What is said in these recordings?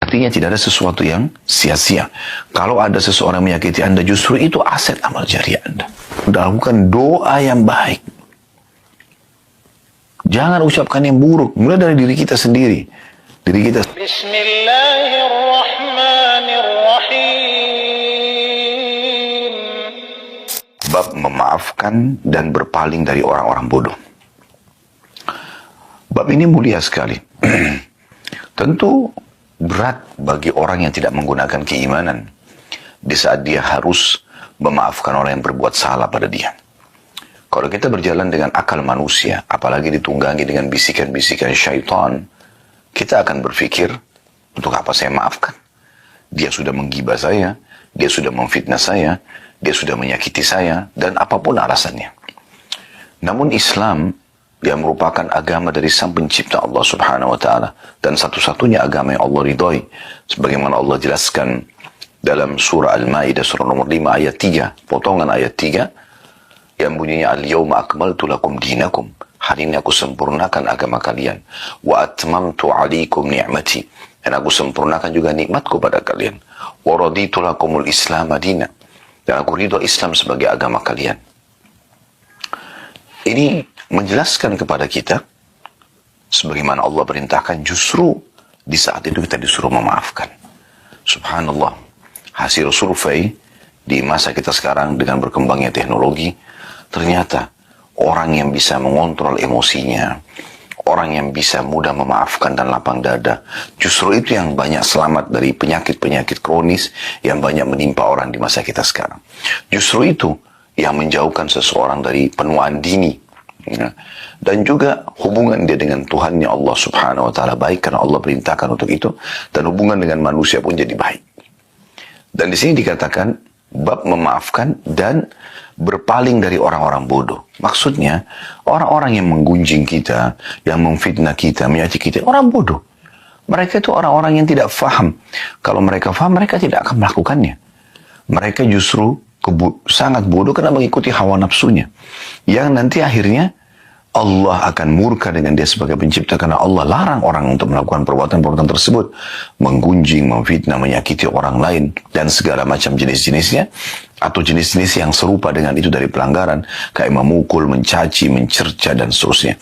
Artinya tidak ada sesuatu yang sia-sia. Kalau ada seseorang menyakiti Anda, justru itu aset amal jariah Anda. Lakukan doa yang baik. Jangan ucapkan yang buruk. Mulai dari diri kita sendiri. Diri kita. Bismillahirrahmanirrahim. Bab memaafkan dan berpaling dari orang-orang bodoh. Bab ini mulia sekali. Tentu berat bagi orang yang tidak menggunakan keimanan di saat dia harus memaafkan orang yang berbuat salah pada dia. Kalau kita berjalan dengan akal manusia, apalagi ditunggangi dengan bisikan-bisikan syaitan, kita akan berpikir, untuk apa saya maafkan? Dia sudah menggibah saya, dia sudah memfitnah saya, dia sudah menyakiti saya, dan apapun alasannya. Namun Islam yang merupakan agama dari Sang Pencipta Allah Subhanahu wa taala dan satu-satunya agama yang Allah ridhai, sebagaimana Allah jelaskan dalam surah Al-Maidah surah nomor 5 ayat 3, potongan ayat 3 yang bunyinya al-yauma akmaltu lakum dinakum, hari ini aku sempurnakan agama kalian, wa atmamtu 'alaikum ni'mati, dan aku sempurnakan juga nikmatku pada kalian, wa raditu lakumul islam madina, dan aku ridho Islam sebagai agama kalian. Ini menjelaskan kepada kita sebagaimana Allah perintahkan, justru di saat itu kita disuruh memaafkan. Subhanallah, hasil survei di masa kita sekarang dengan berkembangnya teknologi, ternyata orang yang bisa mengontrol emosinya, orang yang bisa mudah memaafkan dan lapang dada, justru itu yang banyak selamat dari penyakit-penyakit kronis yang banyak menimpa orang di masa kita sekarang. Justru itu yang menjauhkan seseorang dari penuaan dini. Ya. Dan juga hubungan dia dengan Tuhannya Allah Subhanahu wa taala baik karena Allah perintahkan untuk itu, dan hubungan dengan manusia pun jadi baik. Dan di sini dikatakan bab memaafkan dan berpaling dari orang-orang bodoh. Maksudnya orang-orang yang menggunjing kita, yang memfitnah kita, menyakiti kita, orang bodoh. Mereka itu orang-orang yang tidak faham. Kalau mereka faham, mereka tidak akan melakukannya. Mereka justru sangat bodoh karena mengikuti hawa nafsunya, yang nanti akhirnya Allah akan murka dengan dia sebagai pencipta, karena Allah larang orang untuk melakukan perbuatan-perbuatan tersebut, menggunjing, memfitnah, menyakiti orang lain, dan segala macam jenis-jenisnya, atau jenis-jenis yang serupa dengan itu dari pelanggaran, kayak memukul, mencaci, mencerca, dan seterusnya.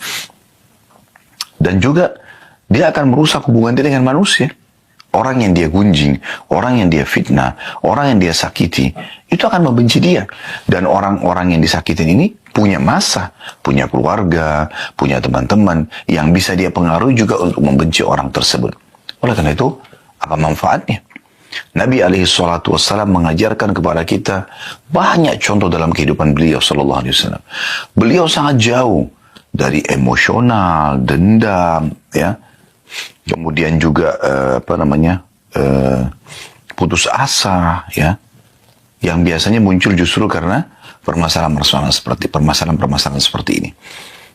Dan juga dia akan merusak hubungan dia dengan manusia. Orang yang dia gunjing, orang yang dia fitnah, orang yang dia sakiti, itu akan membenci dia. Dan orang-orang yang disakitin ini punya masa, punya keluarga, punya teman-teman yang bisa dia pengaruhi juga untuk membenci orang tersebut. Oleh karena itu, apa manfaatnya? Nabi SAW mengajarkan kepada kita banyak contoh dalam kehidupan beliau SAW. Beliau sangat jauh dari emosional, dendam, ya. Kemudian juga putus asa, ya, yang biasanya muncul justru karena permasalahan-permasalahan seperti ini.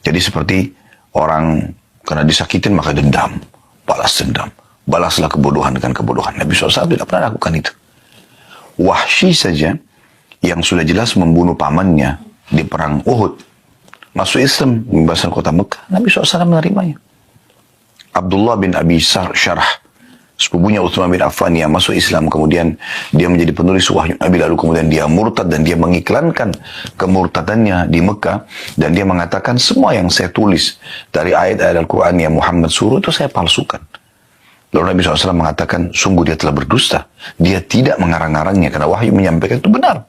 Jadi seperti orang karena disakitin maka dendam, balas dendam, balaslah kebodohan dengan kebodohan. Nabi SAW tidak pernah lakukan itu. Wahsy saja yang sudah jelas membunuh pamannya di perang Uhud, masuk Islam, membebaskan kota Mekah, Nabi SAW menerimanya. Abdullah bin Abi Syarah, sepupunya Utsman bin Affan yang masuk Islam, kemudian dia menjadi penulis wahyu Nabi, lalu kemudian dia murtad dan dia mengiklankan kemurtadannya di Mekah, dan dia mengatakan semua yang saya tulis dari ayat-ayat Al-Quran yang Muhammad suruh itu saya palsukan. Lalu Nabi SAW mengatakan, sungguh dia telah berdusta, dia tidak mengarang-arangnya karena wahyu menyampaikan itu benar,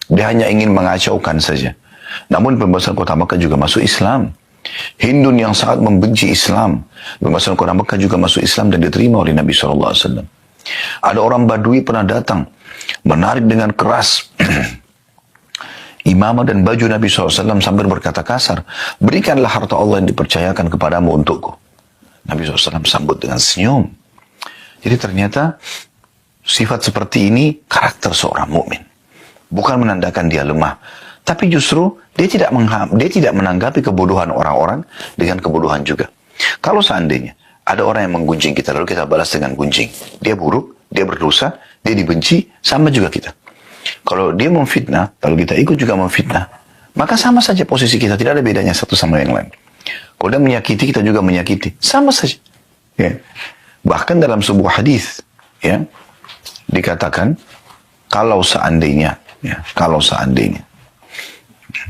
dia hanya ingin mengacaukan saja. Namun pembebasan kota Mekah juga masuk Islam. Hindun yang sangat membenci Islam, pembebasan kota Mekah juga masuk Islam dan diterima oleh Nabi SAW. Ada orang Badui pernah datang, menarik dengan keras imamah dan baju Nabi SAW sambil berkata kasar, berikanlah harta Allah yang dipercayakan kepadamu untukku. Nabi SAW sambut dengan senyum. Jadi ternyata sifat seperti ini karakter seorang mukmin, bukan menandakan dia lemah, tapi justru dia tidak menanggapi kebodohan orang-orang dengan kebodohan juga. Kalau seandainya ada orang yang menggunjing kita, lalu kita balas dengan gunjing, dia buruk, dia berdosa, dia dibenci, sama juga kita. Kalau dia memfitnah, lalu kita ikut juga memfitnah, maka sama saja posisi kita, tidak ada bedanya satu sama yang lain. Kalau dia menyakiti, kita juga menyakiti, sama saja. Ya. Bahkan dalam sebuah hadis, ya, dikatakan kalau seandainya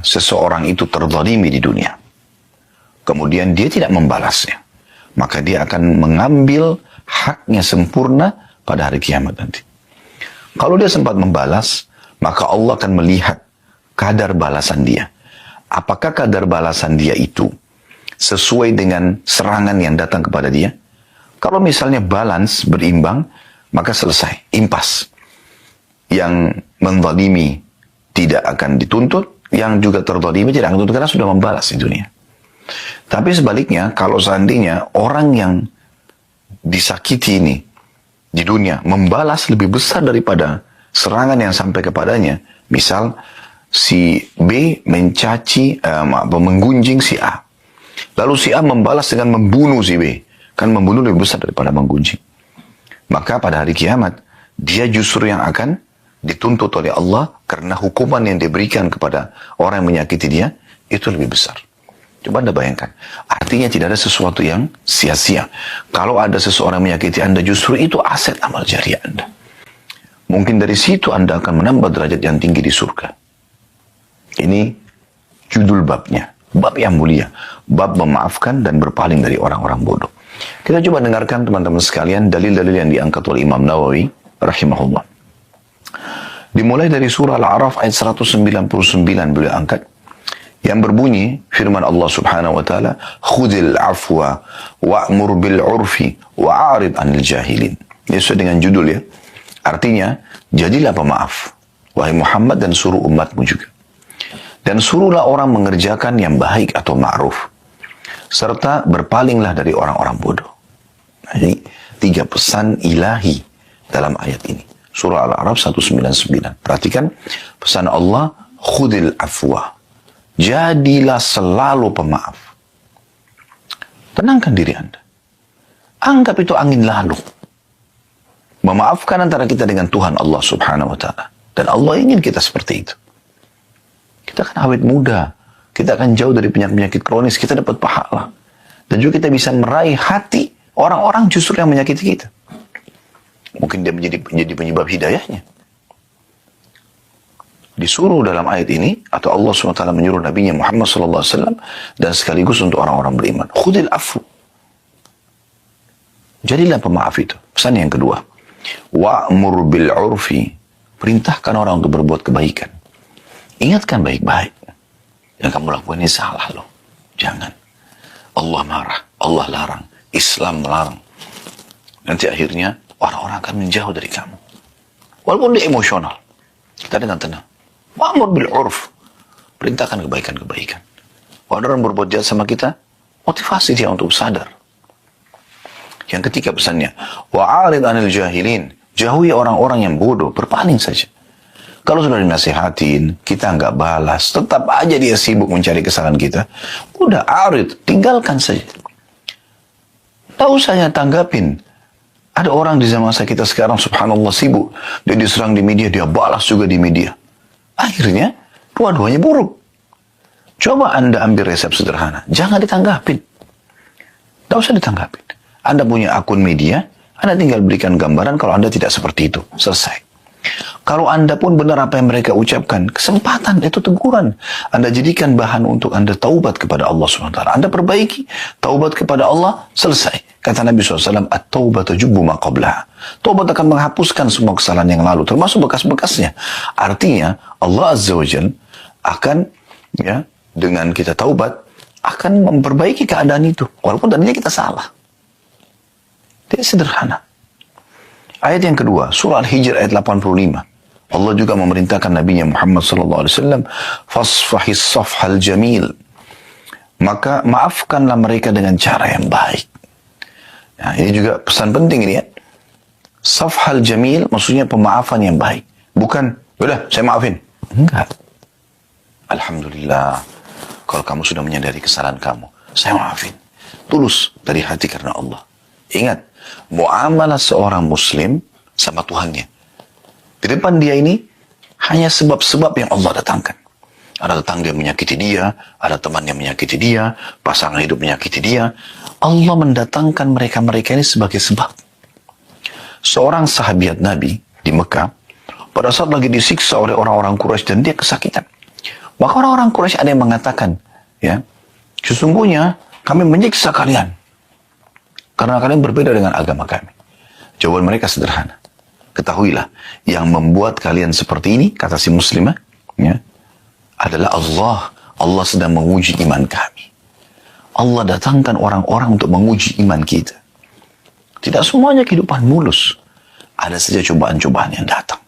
seseorang itu terzalimi di dunia, kemudian dia tidak membalasnya, maka dia akan mengambil haknya sempurna pada hari kiamat nanti. Kalau dia sempat membalas, maka Allah akan melihat kadar balasan dia. Apakah kadar balasan dia itu sesuai dengan serangan yang datang kepada dia? Kalau misalnya balance, berimbang, maka selesai, impas. Yang menzalimi tidak akan dituntut, yang juga terzalimi tidak akan dituntut karena sudah membalas di dunia. Tapi sebaliknya, kalau seandainya orang yang disakiti ini di dunia membalas lebih besar daripada serangan yang sampai kepadanya, misal si B mencaci, menggunjing si A, lalu si A membalas dengan membunuh si B, kan membunuh lebih besar daripada menggunjing. Maka pada hari kiamat dia justru yang akan dituntut oleh Allah karena hukuman yang diberikan kepada orang yang menyakiti dia itu lebih besar. Coba Anda bayangkan, artinya tidak ada sesuatu yang sia-sia. Kalau ada seseorang menyakiti Anda, justru itu aset amal jariah Anda. Mungkin dari situ Anda akan menambah derajat yang tinggi di surga. Ini judul babnya, bab yang mulia, bab memaafkan dan berpaling dari orang-orang bodoh. Kita coba dengarkan teman-teman sekalian dalil-dalil yang diangkat oleh Imam Nawawi rahimahullah. Dimulai dari surah Al-A'raf ayat 199 beliau angkat, yang berbunyi firman Allah Subhanahu wa taala, "Khudhil afwa wa'mur bil 'urfi wa'arid 'anil jahilin." Ini sesuai dengan judul ya. Artinya, jadilah pemaaf wahai Muhammad dan suruh umatmu juga. Dan suruhlah orang mengerjakan yang baik atau ma'ruf, serta berpalinglah dari orang-orang bodoh. Nah, ini 3 pesan ilahi dalam ayat ini. Surah Al-A'raf 199. Perhatikan pesan Allah, khudil afwa. Jadilah selalu pemaaf. Tenangkan diri Anda. Anggap itu angin lalu. Memaafkan antara kita dengan Tuhan Allah Subhanahu wa ta'ala. Dan Allah ingin kita seperti itu. Kita akan awet muda. Kita akan jauh dari penyakit-penyakit kronis. Kita dapat pahala. Dan juga kita bisa meraih hati orang-orang justru yang menyakiti kita. Mungkin dia menjadi penyebab hidayahnya. Disuruh dalam ayat ini, atau Allah SWT menyuruh Nabi Muhammad SAW, dan sekaligus untuk orang-orang beriman. Khudil afu. Jadilah pemaaf itu. Pesan yang kedua. Wa'mur bil 'urfi. Perintahkan orang untuk berbuat kebaikan. Ingatkan baik-baik. Yang kamu lakukan ini salah loh. Jangan. Allah marah. Allah larang. Islam melarang. Nanti akhirnya orang-orang akan menjauh dari kamu. Walaupun dia emosional. Kita dengan tenang. Wa'mur bil 'urf. Perintahkan kebaikan-kebaikan. Kalau orang berbuat jahat sama kita, motivasi dia untuk sadar. Yang ketiga pesannya, wa'arid 'anil jahilin. Jauhi orang-orang yang bodoh, berpaling saja. Kalau sudah dinasihatin, kita nggak balas, tetap aja dia sibuk mencari kesalahan kita. Udah arid, tinggalkan saja. Tak usah ya tanggapin. Ada orang di zaman kita sekarang, subhanallah, sibuk. Dia diserang di media, dia balas juga di media. Akhirnya, dua-duanya buruk. Coba Anda ambil resep sederhana. Jangan ditanggapin. Tidak usah ditanggapin. Anda punya akun media, Anda tinggal berikan gambaran kalau Anda tidak seperti itu. Selesai. Kalau Anda pun benar apa yang mereka ucapkan, kesempatan itu teguran. Anda jadikan bahan untuk Anda taubat kepada Allah SWT. Anda perbaiki, taubat kepada Allah, selesai. Kata Nabi SAW, at-taubatu jubbu ma qablaha. Taubat akan menghapuskan semua kesalahan yang lalu, termasuk bekas-bekasnya. Artinya, Allah Azza wa Jalla akan, ya, dengan kita taubat, akan memperbaiki keadaan itu. Walaupun tadinya kita salah. Ini sederhana. Ayat yang kedua, surah Al-Hijr ayat 85. Allah juga memerintahkan Nabi Muhammad SAW, fasfahis safhal jamil. Maka maafkanlah mereka dengan cara yang baik. Nah, ini juga pesan penting ini ya. Safhal jamil maksudnya pemaafan yang baik. Bukan, udah saya maafin. Enggak. Alhamdulillah. Kalau kamu sudah menyadari kesalahan kamu, saya maafin. Tulus dari hati karena Allah. Ingat, muamalah seorang muslim sama Tuhannya. Di depan dia ini hanya sebab-sebab yang Allah datangkan. Ada tetangga yang menyakiti dia, ada teman yang menyakiti dia, pasangan hidup menyakiti dia. Allah mendatangkan mereka-mereka ini sebagai sebab. Seorang sahabat Nabi di Mekah, pada saat lagi disiksa oleh orang-orang Quraisy dan dia kesakitan. Maka orang-orang Quraisy ada yang mengatakan, ya, sesungguhnya kami menyiksa kalian karena kalian berbeda dengan agama kami. Jawaban mereka sederhana. Ketahuilah, yang membuat kalian seperti ini, kata si muslimah, ya, adalah Allah. Allah sedang menguji iman kami. Allah datangkan orang-orang untuk menguji iman kita. Tidak semuanya kehidupan mulus. Ada saja cobaan-cobaan yang datang.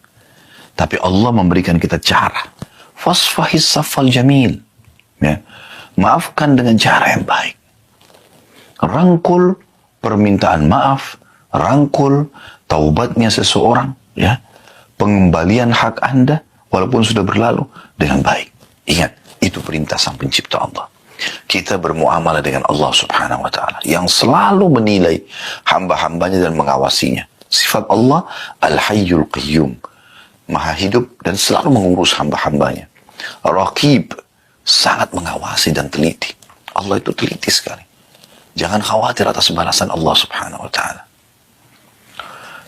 Tapi Allah memberikan kita cara. Fasfahis safal jamil. Ya. Maafkan dengan cara yang baik. Rangkul permintaan maaf. Rangkul taubatnya seseorang. Ya. Pengembalian hak Anda walaupun sudah berlalu dengan baik. Ingat, itu perintah Sang Pencipta Allah. Kita bermuamalah dengan Allah Subhanahu wa ta'ala yang selalu menilai hamba-hambanya dan mengawasinya. Sifat Allah Al-Hayyul Qayyum, Maha hidup dan selalu mengurus hamba-hambanya. Raqib, sangat mengawasi dan teliti. Allah itu teliti sekali. Jangan khawatir atas balasan Allah Subhanahu wa ta'ala.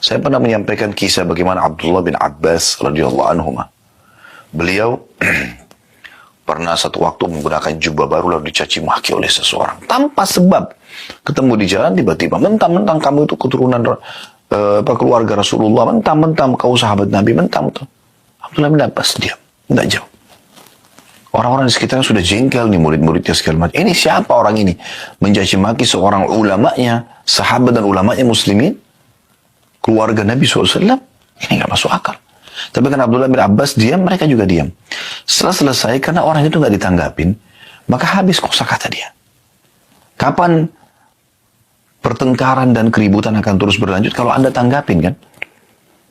Saya pernah menyampaikan kisah bagaimana Abdullah bin Abbas radhiyallahu anhu. Beliau pernah satu waktu menggunakan jubah baru lalu dicaci maki oleh seseorang tanpa sebab. Ketemu di jalan tiba-tiba, mentang-mentang kamu itu keturunan keluarga Rasulullah, mentang-mentang kau sahabat Nabi, mentang-mentang. Abdullah bin Abbas diam, tidak jauh. Orang-orang di sekitarnya sudah jengkel nih, murid-muridnya segala macam. Ini siapa orang ini? Mencaci maki seorang ulamanya, sahabat dan ulamanya muslimin, keluarga Nabi SAW. Ini nggak masuk akal. Tapi karena Abdullah bin Abbas diam, mereka juga diam. Setelah selesai, karena orang itu nggak ditanggapin, maka habis kosakata dia. Kapan pertengkaran dan keributan akan terus berlanjut kalau Anda tanggapin, kan?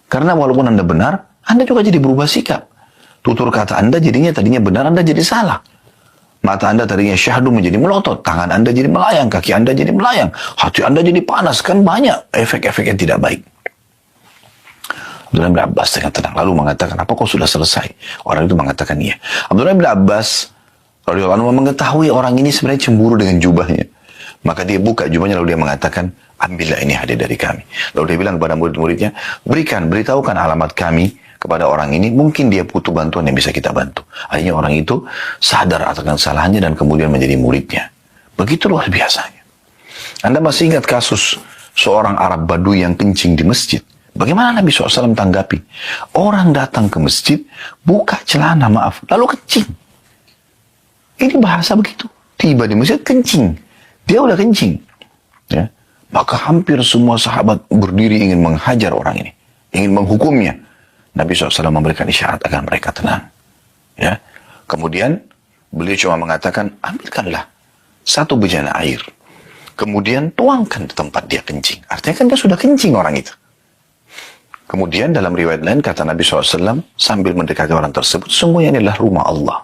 Karena walaupun Anda benar, Anda juga jadi berubah sikap. Tutur kata Anda tadinya benar, Anda jadi salah. Mata Anda tadinya syahdu menjadi melotot, tangan Anda jadi melayang, kaki Anda jadi melayang, hati Anda jadi panas, kan banyak efek-efek yang tidak baik. Abdullah bin Abbas dengan tenang lalu mengatakan, apa kau sudah selesai? Orang itu mengatakan iya. Abdullah bin Abbas radhiyallahu anhu mengetahui orang ini sebenarnya cemburu dengan jubahnya. Maka dia buka jubahnya lalu dia mengatakan, ambillah ini hadiah dari kami. Lalu dia bilang kepada murid-muridnya, beritahukan alamat kami kepada orang ini, mungkin dia butuh bantuan yang bisa kita bantu. Akhirnya orang itu sadar akan kesalahannya dan kemudian menjadi muridnya. Begitu luar biasanya. Anda masih ingat kasus seorang Arab Badui yang kencing di masjid? Bagaimana Nabi SAW tanggapi? Orang datang ke masjid, buka celana, lalu kencing. Ini bahasa begitu. Tiba di masjid, kencing. Dia udah kencing. Ya. Maka hampir semua sahabat berdiri ingin menghajar orang ini. Ingin menghukumnya. Nabi SAW memberikan isyarat agar mereka tenang. Ya. Kemudian, beliau cuma mengatakan, ambilkanlah satu bejana air. Kemudian tuangkan di tempat dia kencing. Artinya kan dia sudah kencing orang itu. Kemudian dalam riwayat lain kata Nabi SAW sambil mendekati orang tersebut, sungguhnya ini adalah rumah Allah.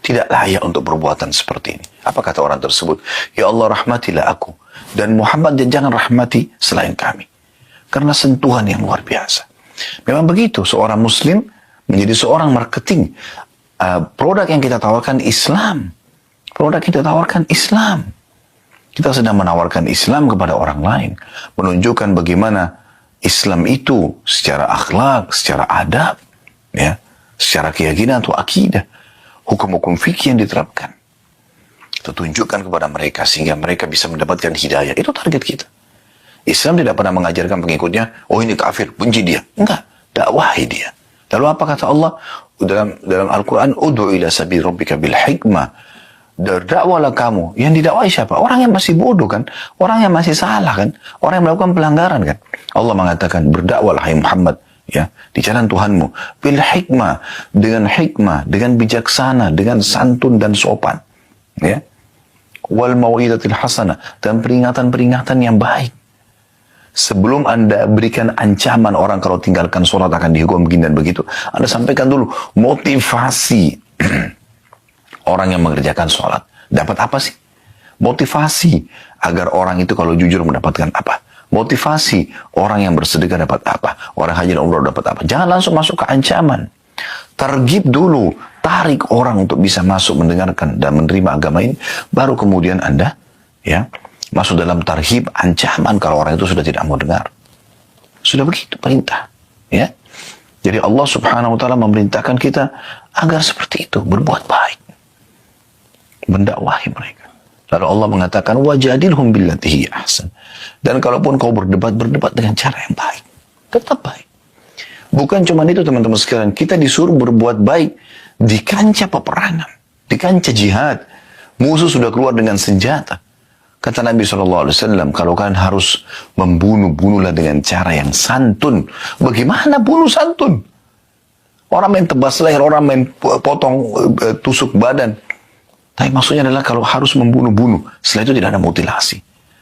Tidak layak untuk perbuatan seperti ini. Apa kata orang tersebut? Ya Allah, rahmatilah aku. Dan Muhammad, dan jangan rahmati selain kami. Karena sentuhan yang luar biasa. Memang begitu, seorang muslim menjadi seorang marketing. Produk yang kita tawarkan Islam. Produk yang kita tawarkan Islam. Kita sedang menawarkan Islam kepada orang lain. Menunjukkan bagaimana Islam itu secara akhlak, secara adab, ya, secara keyakinan atau akidah, hukum-hukum fikih yang diterapkan. Kita tunjukkan kepada mereka sehingga mereka bisa mendapatkan hidayah. Itu target kita. Islam tidak pernah mengajarkan pengikutnya, oh ini kafir, benci dia. Enggak, dakwahi dia. Lalu apa kata Allah dalam Al-Quran? Ud'u ila sabil rabbika bil hikmah. Dakwalah kamu. Yang didakwai siapa? Orang yang masih bodoh kan? Orang yang masih salah kan? Orang yang melakukan pelanggaran kan? Allah mengatakan, berdakwalah hai Muhammad, ya, di jalan Tuhanmu. Bil hikmah, dengan bijaksana, dengan santun dan sopan. Ya. Wal mau'izatil hasanah, dan peringatan-peringatan yang baik. Sebelum Anda berikan ancaman orang kalau tinggalkan sholat akan dihukum begini dan begitu, Anda sampaikan dulu motivasi orang yang mengerjakan sholat. Dapat apa sih? Motivasi agar orang itu kalau jujur mendapatkan apa? Motivasi orang yang bersedekah dapat apa? Orang haji dan umrah dapat apa? Jangan langsung masuk ke ancaman. Targib dulu. Tarik orang untuk bisa masuk mendengarkan dan menerima agama ini. Baru kemudian Anda ya masuk dalam tarhib, ancaman kalau orang itu sudah tidak mau dengar. Sudah begitu perintah. Ya. Jadi Allah subhanahu wa ta'ala memerintahkan kita agar seperti itu, berbuat baik. Mendakwahi mereka. Lalu Allah mengatakan, wajadilhum billati hiya ahsan. Dan kalaupun kau berdebat dengan cara yang baik. Tetap baik. Bukan cuma itu teman-teman sekalian, kita disuruh berbuat baik di kancah peperangan, di kancah jihad. Musuh sudah keluar dengan senjata. Kata Nabi SAW, kalau kalian harus membunuh-bunuhlah dengan cara yang santun. Bagaimana bunuh santun? Orang main tebas leher, orang main potong, tusuk badan. Tapi maksudnya adalah kalau harus membunuh-bunuh, setelah itu tidak ada mutilasi.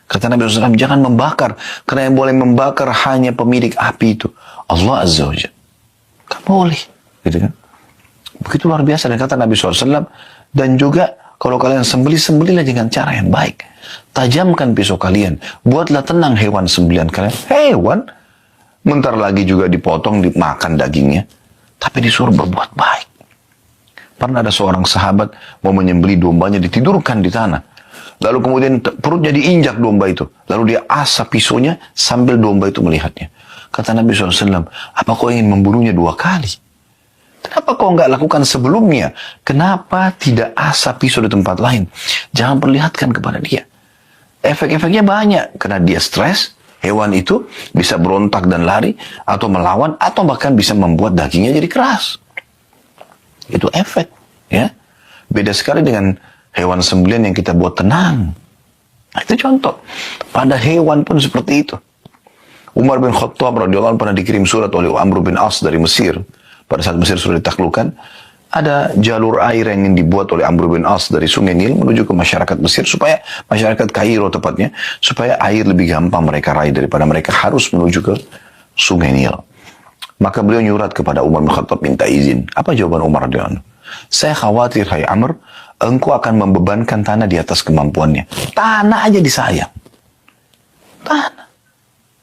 Kata Nabi SAW, jangan membakar. Karena yang boleh membakar hanya pemilik api itu. Allah Azza wa Jalla. Gak boleh. Gitu kan? Begitu luar biasa. Dan kata Nabi SAW, dan juga kalau kalian sembelih-sembelihlah dengan cara yang baik. Tajamkan pisau kalian. Buatlah tenang hewan sembelihan kalian. Hewan. Bentar lagi juga dipotong, dimakan dagingnya. Tapi disuruh berbuat baik. Pernah ada seorang sahabat mau menyembelih dombanya, ditidurkan di tanah. Lalu kemudian perutnya diinjak domba itu. Lalu dia asap pisaunya sambil domba itu melihatnya. Kata Nabi SAW, apa kau ingin membunuhnya 2 kali? Kenapa kau nggak lakukan sebelumnya? Kenapa tidak asap pisau di tempat lain? Jangan perlihatkan kepada dia. Efek-efeknya banyak. Karena dia stres, hewan itu bisa berontak dan lari, atau melawan, atau bahkan bisa membuat dagingnya jadi keras. Itu efek. Ya. Beda sekali dengan hewan sembelihan yang kita buat tenang. Nah, itu contoh. Pada hewan pun seperti itu. Umar bin Khattab radhiyallahu anhu pernah dikirim surat oleh Amr bin As dari Mesir. Pada saat Mesir sudah ditaklukkan, ada jalur air yang ingin dibuat oleh Amr bin As dari Sungai Nil menuju ke masyarakat Mesir, supaya masyarakat Kairo tepatnya, supaya air lebih gampang mereka raih daripada mereka harus menuju ke Sungai Nil. Maka beliau nyurat kepada Umar bin Khattab minta izin. Apa jawaban Umar radhiyallahu anhu? Saya khawatir, hai Amr, engkau akan membebankan tanah di atas kemampuannya. Tanah aja disayang. Tanah.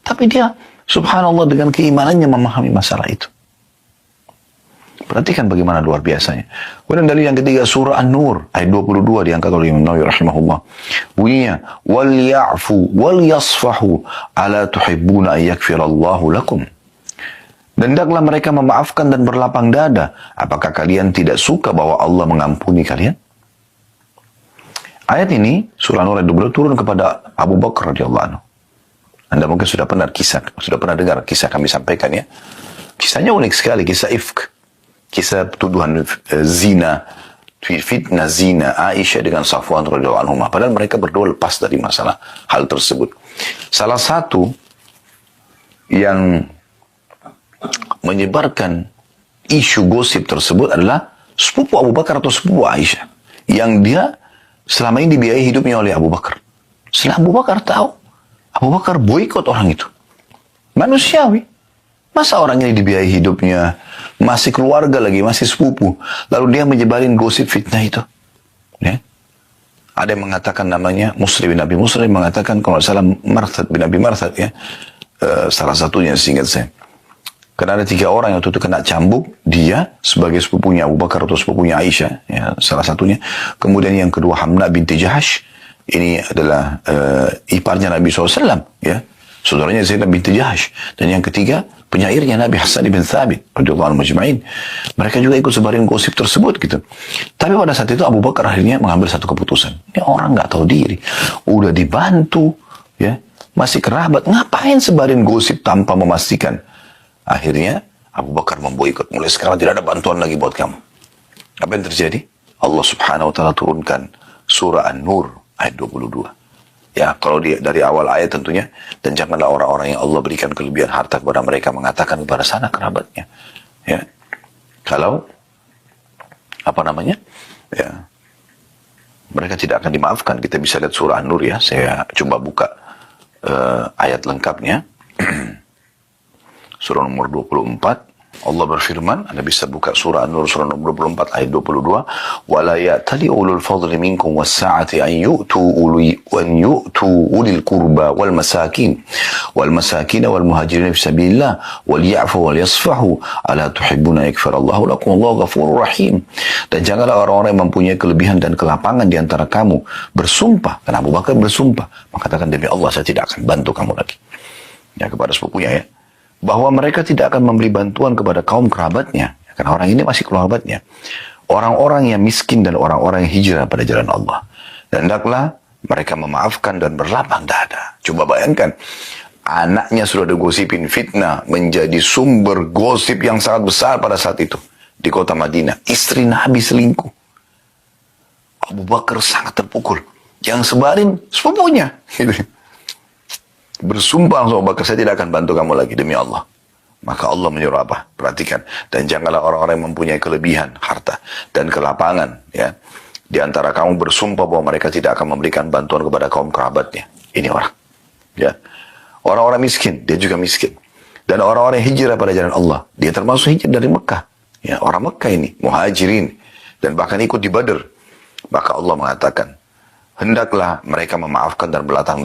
Tapi dia, subhanallah, dengan keimanannya memahami masalah itu. Perhatikan bagaimana luar biasanya. Kemudian dari yang ketiga, surah An-Nur, ayat 22 diangkat oleh Imam Nawawi rahimahullah. Bunyinya, wal ya'fu wal yasfahu ala tuhibbuna ayyakfirallahu lakum. Dan hendaklah mereka memaafkan dan berlapang dada. Apakah kalian tidak suka bahwa Allah mengampuni kalian? Ayat ini, surah An-Nur ayat 22 turun kepada Abu Bakar radhiyallahu anhu. Anda mungkin sudah pernah dengar kisah kami sampaikan ya. Kisahnya unik sekali, kisah ifk. Kisah tuduhan zina, fitnah zina Aisyah dengan Safwan radhiyallahu anhu. Padahal mereka berdua lepas dari masalah hal tersebut. Salah satu yang menyebarkan isu gosip tersebut adalah sepupu Abu Bakar atau sepupu Aisyah. Yang dia selama ini dibiayai hidupnya oleh Abu Bakar. Setelah Abu Bakar tahu, Abu Bakar boikot orang itu. Manusiawi. Masa orang ini dibiayai hidupnya, masih keluarga lagi, masih sepupu. Lalu dia menyebarin gosip fitnah itu. Ya. Ada yang mengatakan namanya Musri bin Abi Musri, mengatakan kalau salah Marthad bin Abi Marthad ya. Salah satunya seingat saya. Karena ada 3 orang yang waktu itu kena cambuk, dia sebagai sepupunya Abu Bakar atau sepupunya Aisyah, ya, salah satunya. Kemudian yang kedua Hamna binti Jahash, ini adalah iparnya Nabi SAW, ya, saudaranya Zainab binti Jahash. Dan yang ketiga penyairnya Nabi Hasan bin Thabit radhiyallahu anhu majma'in. Mereka juga ikut sebarin gosip tersebut gitu. Tapi pada saat itu Abu Bakar akhirnya mengambil satu keputusan. Ini orang nggak tahu diri, udah dibantu, ya, masih kerabat, ngapain sebarin gosip tanpa memastikan? Akhirnya Abu Bakar memboikot. Mulai sekarang tidak ada bantuan lagi buat kamu. Apa yang terjadi? Allah subhanahu wa ta'ala turunkan surah An-Nur ayat 22. Ya, kalau dari awal ayat tentunya, dan janganlah orang-orang yang Allah berikan kelebihan harta kepada mereka mengatakan kepada sana kerabatnya. Ya. Kalau ya, mereka tidak akan dimaafkan. Kita bisa lihat surah An-Nur ya. Saya coba buka ayat lengkapnya. Surah nomor 24. Allah berfirman, Anda bisa buka surah An-Nur surah nomor 24 ayat 22. Wala ya'tali ulul fadli minkum was-sa'ati an yu'tu ulil qurba wal masakin wal muhajirin fi sabilillah wal ya'fu wal yasfahu ala tuhibbuna yakfirallahu lakum wallahu ghafurur rahim. Dan janganlah orang-orang yang mempunyai kelebihan dan kelapangan di antara kamu bersumpah, karena Abu Bakar bersumpah mengatakan demi Allah saya tidak akan bantu kamu lagi. Ya, kepada sepupunya ya. bahwa mereka tidak akan memberi bantuan kepada kaum kerabatnya, karena orang ini masih kerabatnya, orang-orang yang miskin dan orang-orang yang hijrah pada jalan Allah. Dan hendaklah mereka memaafkan dan berlapang dada. Coba bayangkan, anaknya sudah digosipin fitnah, menjadi sumber gosip yang sangat besar pada saat itu di kota Madinah. Istri Nabi selingkuh. Abu Bakar sangat terpukul. Yang sebarin sepupunya. Bersumpah sama Abu Bakar, saya tidak akan bantu kamu lagi demi Allah. Maka Allah menyuruh apa? Perhatikan. Dan janganlah orang-orang yang mempunyai kelebihan, harta, dan kelapangan. Ya, di antara kamu bersumpah bahwa mereka tidak akan memberikan bantuan kepada kaum kerabatnya. Ini orang. Ya, orang-orang miskin, dia juga miskin. Dan orang-orang yang hijrah pada jalan Allah. Dia termasuk hijrah dari Mekah. Ya, orang Mekah ini, muhajirin. Dan bahkan ikut di Badr. Maka Allah mengatakan, hendaklah mereka memaafkan dan berlapang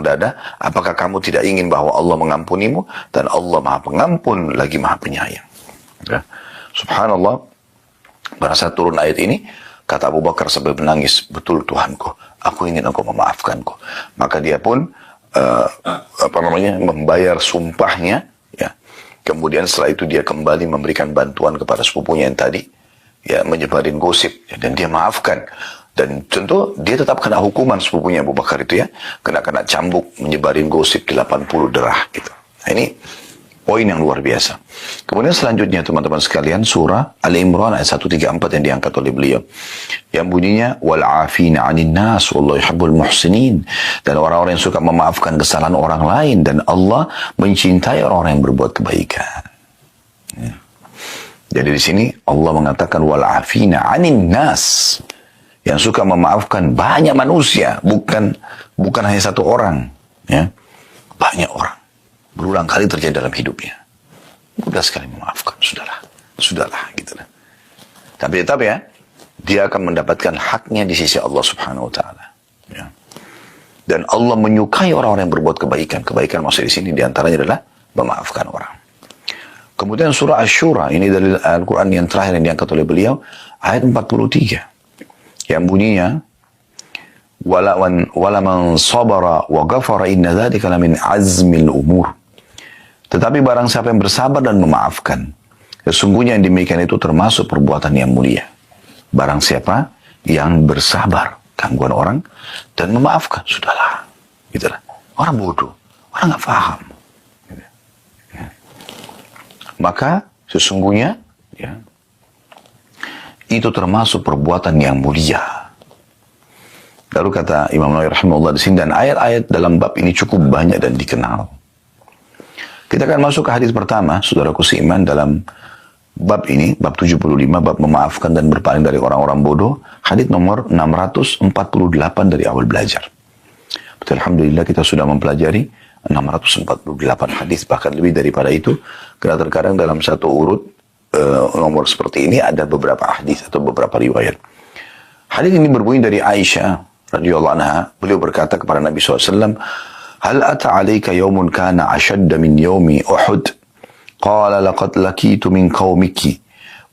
dada, apakah kamu tidak ingin bahwa Allah mengampunimu? Dan Allah maha pengampun lagi maha penyayang. Ya. Subhanallah, pada saat turun ayat ini, kata Abu Bakar sambil menangis, betul Tuhanku, aku ingin engkau memaafkanku. Maka dia pun membayar sumpahnya. Ya. Kemudian setelah itu dia kembali memberikan bantuan kepada sepupunya yang tadi, ya, menyebarin gosip, ya, dan dia maafkan. Dan tentu dia tetap kena hukuman sepupunya Abu Bakar itu, ya, kena cambuk, menyebarin gosip 80 derah gitu. Nah, ini poin yang luar biasa. Kemudian selanjutnya teman-teman sekalian, surah Al-Imran ayat 134 yang diangkat oleh beliau, yang bunyinya wal afina 'anil nas wallahu yuhibbul muhsinin, dan orang-orang yang suka memaafkan kesalahan orang lain, dan Allah mencintai orang-orang yang berbuat kebaikan. Ya. Jadi di sini Allah mengatakan wal afina 'anil nas, yang suka memaafkan banyak manusia, bukan hanya satu orang, ya, banyak orang, berulang kali terjadi dalam hidupnya, mudah sekali memaafkan, sudahlah, gitu. Tapi tetap, ya, dia akan mendapatkan haknya di sisi Allah Subhanahu Wa Taala, ya. Dan Allah menyukai orang-orang yang berbuat kebaikan maksud di sini diantaranya adalah memaafkan orang. Kemudian surah Asy-Syura, ini dari Al-Quran yang terakhir yang diangkat oleh beliau, ayat 43. Yang bunyinya wala man sabara wa ghafara inna dzalika lamin azmil umur. Tetapi barang siapa yang bersabar dan memaafkan, sesungguhnya yang demikian itu termasuk perbuatan yang mulia. Barang siapa yang bersabar gangguan orang dan memaafkan, sudahlah, gitulah. Orang bodoh, orang nggak paham. Gitu. Ya. Maka sesungguhnya, ya, itu termasuk perbuatan yang mulia. Lalu kata Imam Nawawi rahimahullah di sini, dan ayat-ayat dalam bab ini cukup banyak dan dikenal. Kita akan masuk ke hadis pertama, saudaraku seiman, dalam bab ini, bab 75, bab memaafkan dan berpaling dari orang-orang bodoh, hadis nomor 648 dari awal belajar. Betul, alhamdulillah kita sudah mempelajari 648 hadis, bahkan lebih daripada itu, karena terkadang dalam satu urut nomor seperti ini ada beberapa hadis atau beberapa riwayat. Hadis ini berbunyi dari Aisyah radhiyallahu anha. Beliau berkata kepada Nabi SAW, "Hal ata 'alaika yawmun kana ashadda min yawmi Uhud?" Qala laqad lakitu min qaumiki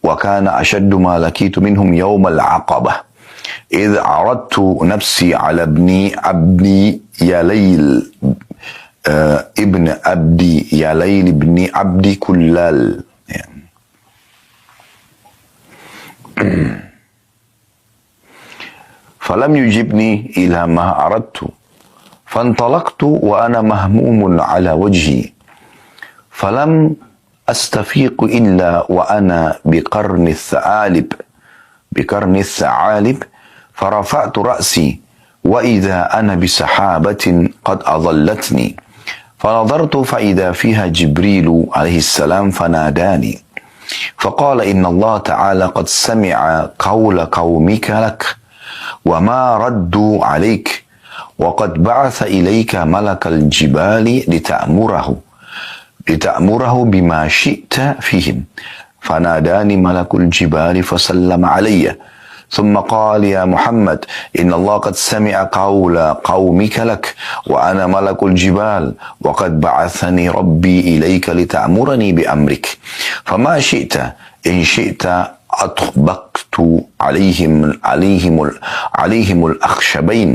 wa kana ashaddu ma lakitu minhum yawm al-'aqabah. إذ عرضت نفسي على ابن يليل ابن عبدي يليل ابن عبدي كلال." فلم يجبني إلى ما أردت فانطلقت وأنا مهموم على وجهي فلم أستفيق إلا وأنا بقرن الثعالب فرفعت رأسي وإذا أنا بسحابة قد أظلتني فنظرت فإذا فيها جبريل عليه السلام فناداني فقال إن الله تعالى قد سمع قول قومك لك وما ردوا عليك وقد بعث إليك ملك الجبال لتأمره بما شئت فيهم فناداني ملك الجبال فسلم علي ثم قال يا محمد إن الله قد سمع قول قومك لك وأنا ملك الجبال وقد بعثني ربي إليك لتأمرني بأمرك فما شئت إن شئت أطبقت عليهم الأخشبين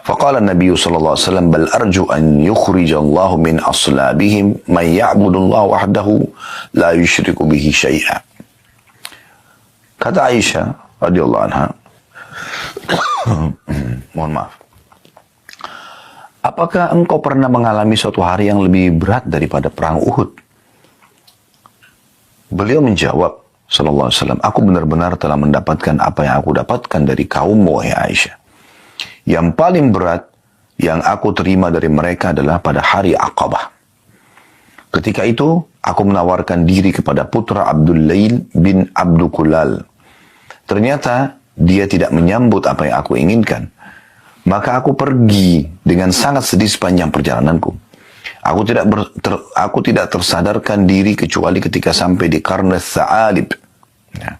فقال النبي صلى الله عليه وسلم بل أرجو أن يخرج الله من أصلابهم من يعبد الله وحده لا يشرك به شيئا. Kata Aisyah radhiyallahu anha, mohon maaf, apakah engkau pernah mengalami suatu hari yang lebih berat daripada perang Uhud? Beliau menjawab, sallallahu alaihi wasallam, aku benar-benar telah mendapatkan apa yang aku dapatkan dari kaummu, wahai Aisyah. Yang paling berat yang aku terima dari mereka adalah pada hari Aqabah. Ketika itu, aku menawarkan diri kepada putra Abdul Lail bin Abdul Kulal. Ternyata dia tidak menyambut apa yang aku inginkan. Maka aku pergi dengan sangat sedih sepanjang perjalananku. Aku tidak tersadarkan diri kecuali ketika sampai di Qarn Tha'alib. Ya.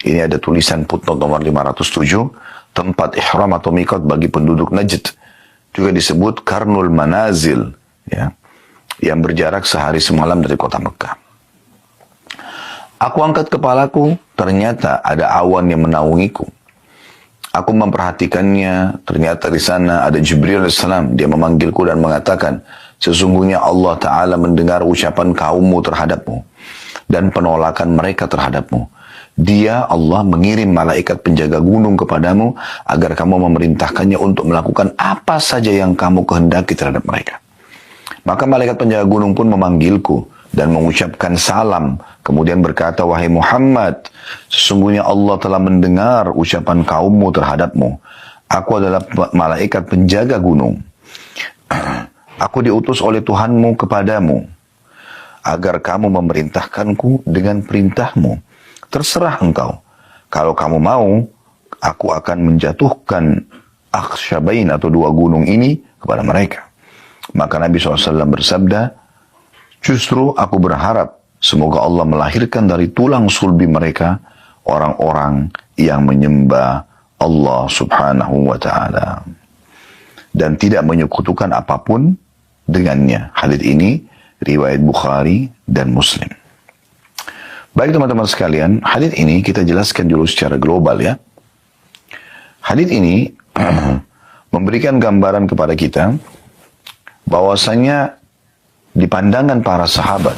Ini ada tulisan footnote nomor 507, tempat ihram atau miqat bagi penduduk Najd. Juga disebut Qarnul Manazil, ya, yang berjarak sehari semalam dari kota Mekah. Aku angkat kepalaku, ternyata ada awan yang menaungiku. Aku memperhatikannya, ternyata di sana ada Jibril AS. Dia memanggilku dan mengatakan, sesungguhnya Allah Ta'ala mendengar ucapan kaummu terhadapmu dan penolakan mereka terhadapmu. Dia, Allah, mengirim malaikat penjaga gunung kepadamu agar kamu memerintahkannya untuk melakukan apa saja yang kamu kehendaki terhadap mereka. Maka malaikat penjaga gunung pun memanggilku dan mengucapkan salam. Kemudian berkata, wahai Muhammad, sesungguhnya Allah telah mendengar ucapan kaummu terhadapmu. Aku adalah malaikat penjaga gunung. Aku diutus oleh Tuhanmu kepadamu agar kamu memerintahkanku dengan perintahmu. Terserah engkau. Kalau kamu mau, aku akan menjatuhkan Akhsyabain atau dua gunung ini kepada mereka. Maka Nabi SAW bersabda, justru aku berharap semoga Allah melahirkan dari tulang sulbi mereka orang-orang yang menyembah Allah Subhanahu wa Ta'ala dan tidak menyekutukan apapun dengannya. Hadits ini riwayat Bukhari dan Muslim. Baik teman-teman sekalian, hadits ini kita jelaskan dulu secara global ya. Hadits ini memberikan gambaran kepada kita bahwasanya di pandangan para sahabat,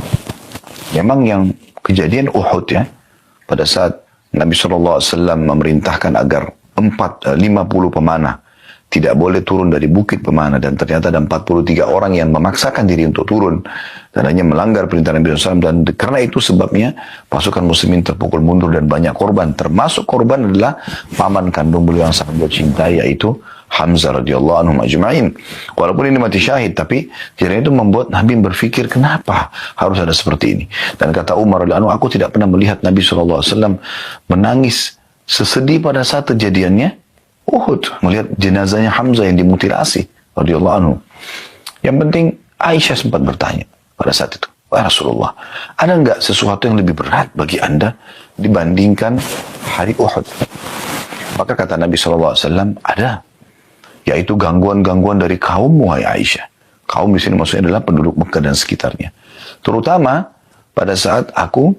memang yang kejadian Uhud ya, pada saat Nabi SAW memerintahkan agar 50 pemanah tidak boleh turun dari bukit pemanah, dan ternyata ada 43 orang yang memaksakan diri untuk turun dan hanya melanggar perintah Nabi SAW, dan karena itu sebabnya pasukan muslimin terpukul mundur dan banyak korban, termasuk korban adalah paman kandung beliau yang sangat beliau cintai, yaitu Hamzah radhiyallahu anhu ajma'in. Walaupun ini mati syahid, tapi kiranya itu membuat Nabi berpikir kenapa harus ada seperti ini. Dan kata Umar radhiyallahu anhu, aku tidak pernah melihat Nabi SAW menangis sesedih pada saat kejadiannya Uhud, melihat jenazahnya Hamzah yang dimutilasi radhiyallahu anhu. Yang penting Aisyah sempat bertanya pada saat itu, wahai Rasulullah, ada enggak sesuatu yang lebih berat bagi anda dibandingkan hari Uhud? Maka kata Nabi SAW, ada, yaitu gangguan-gangguan dari kaum, wahai Aisyah. Kaum di sini maksudnya adalah penduduk Mekah dan sekitarnya. Terutama pada saat aku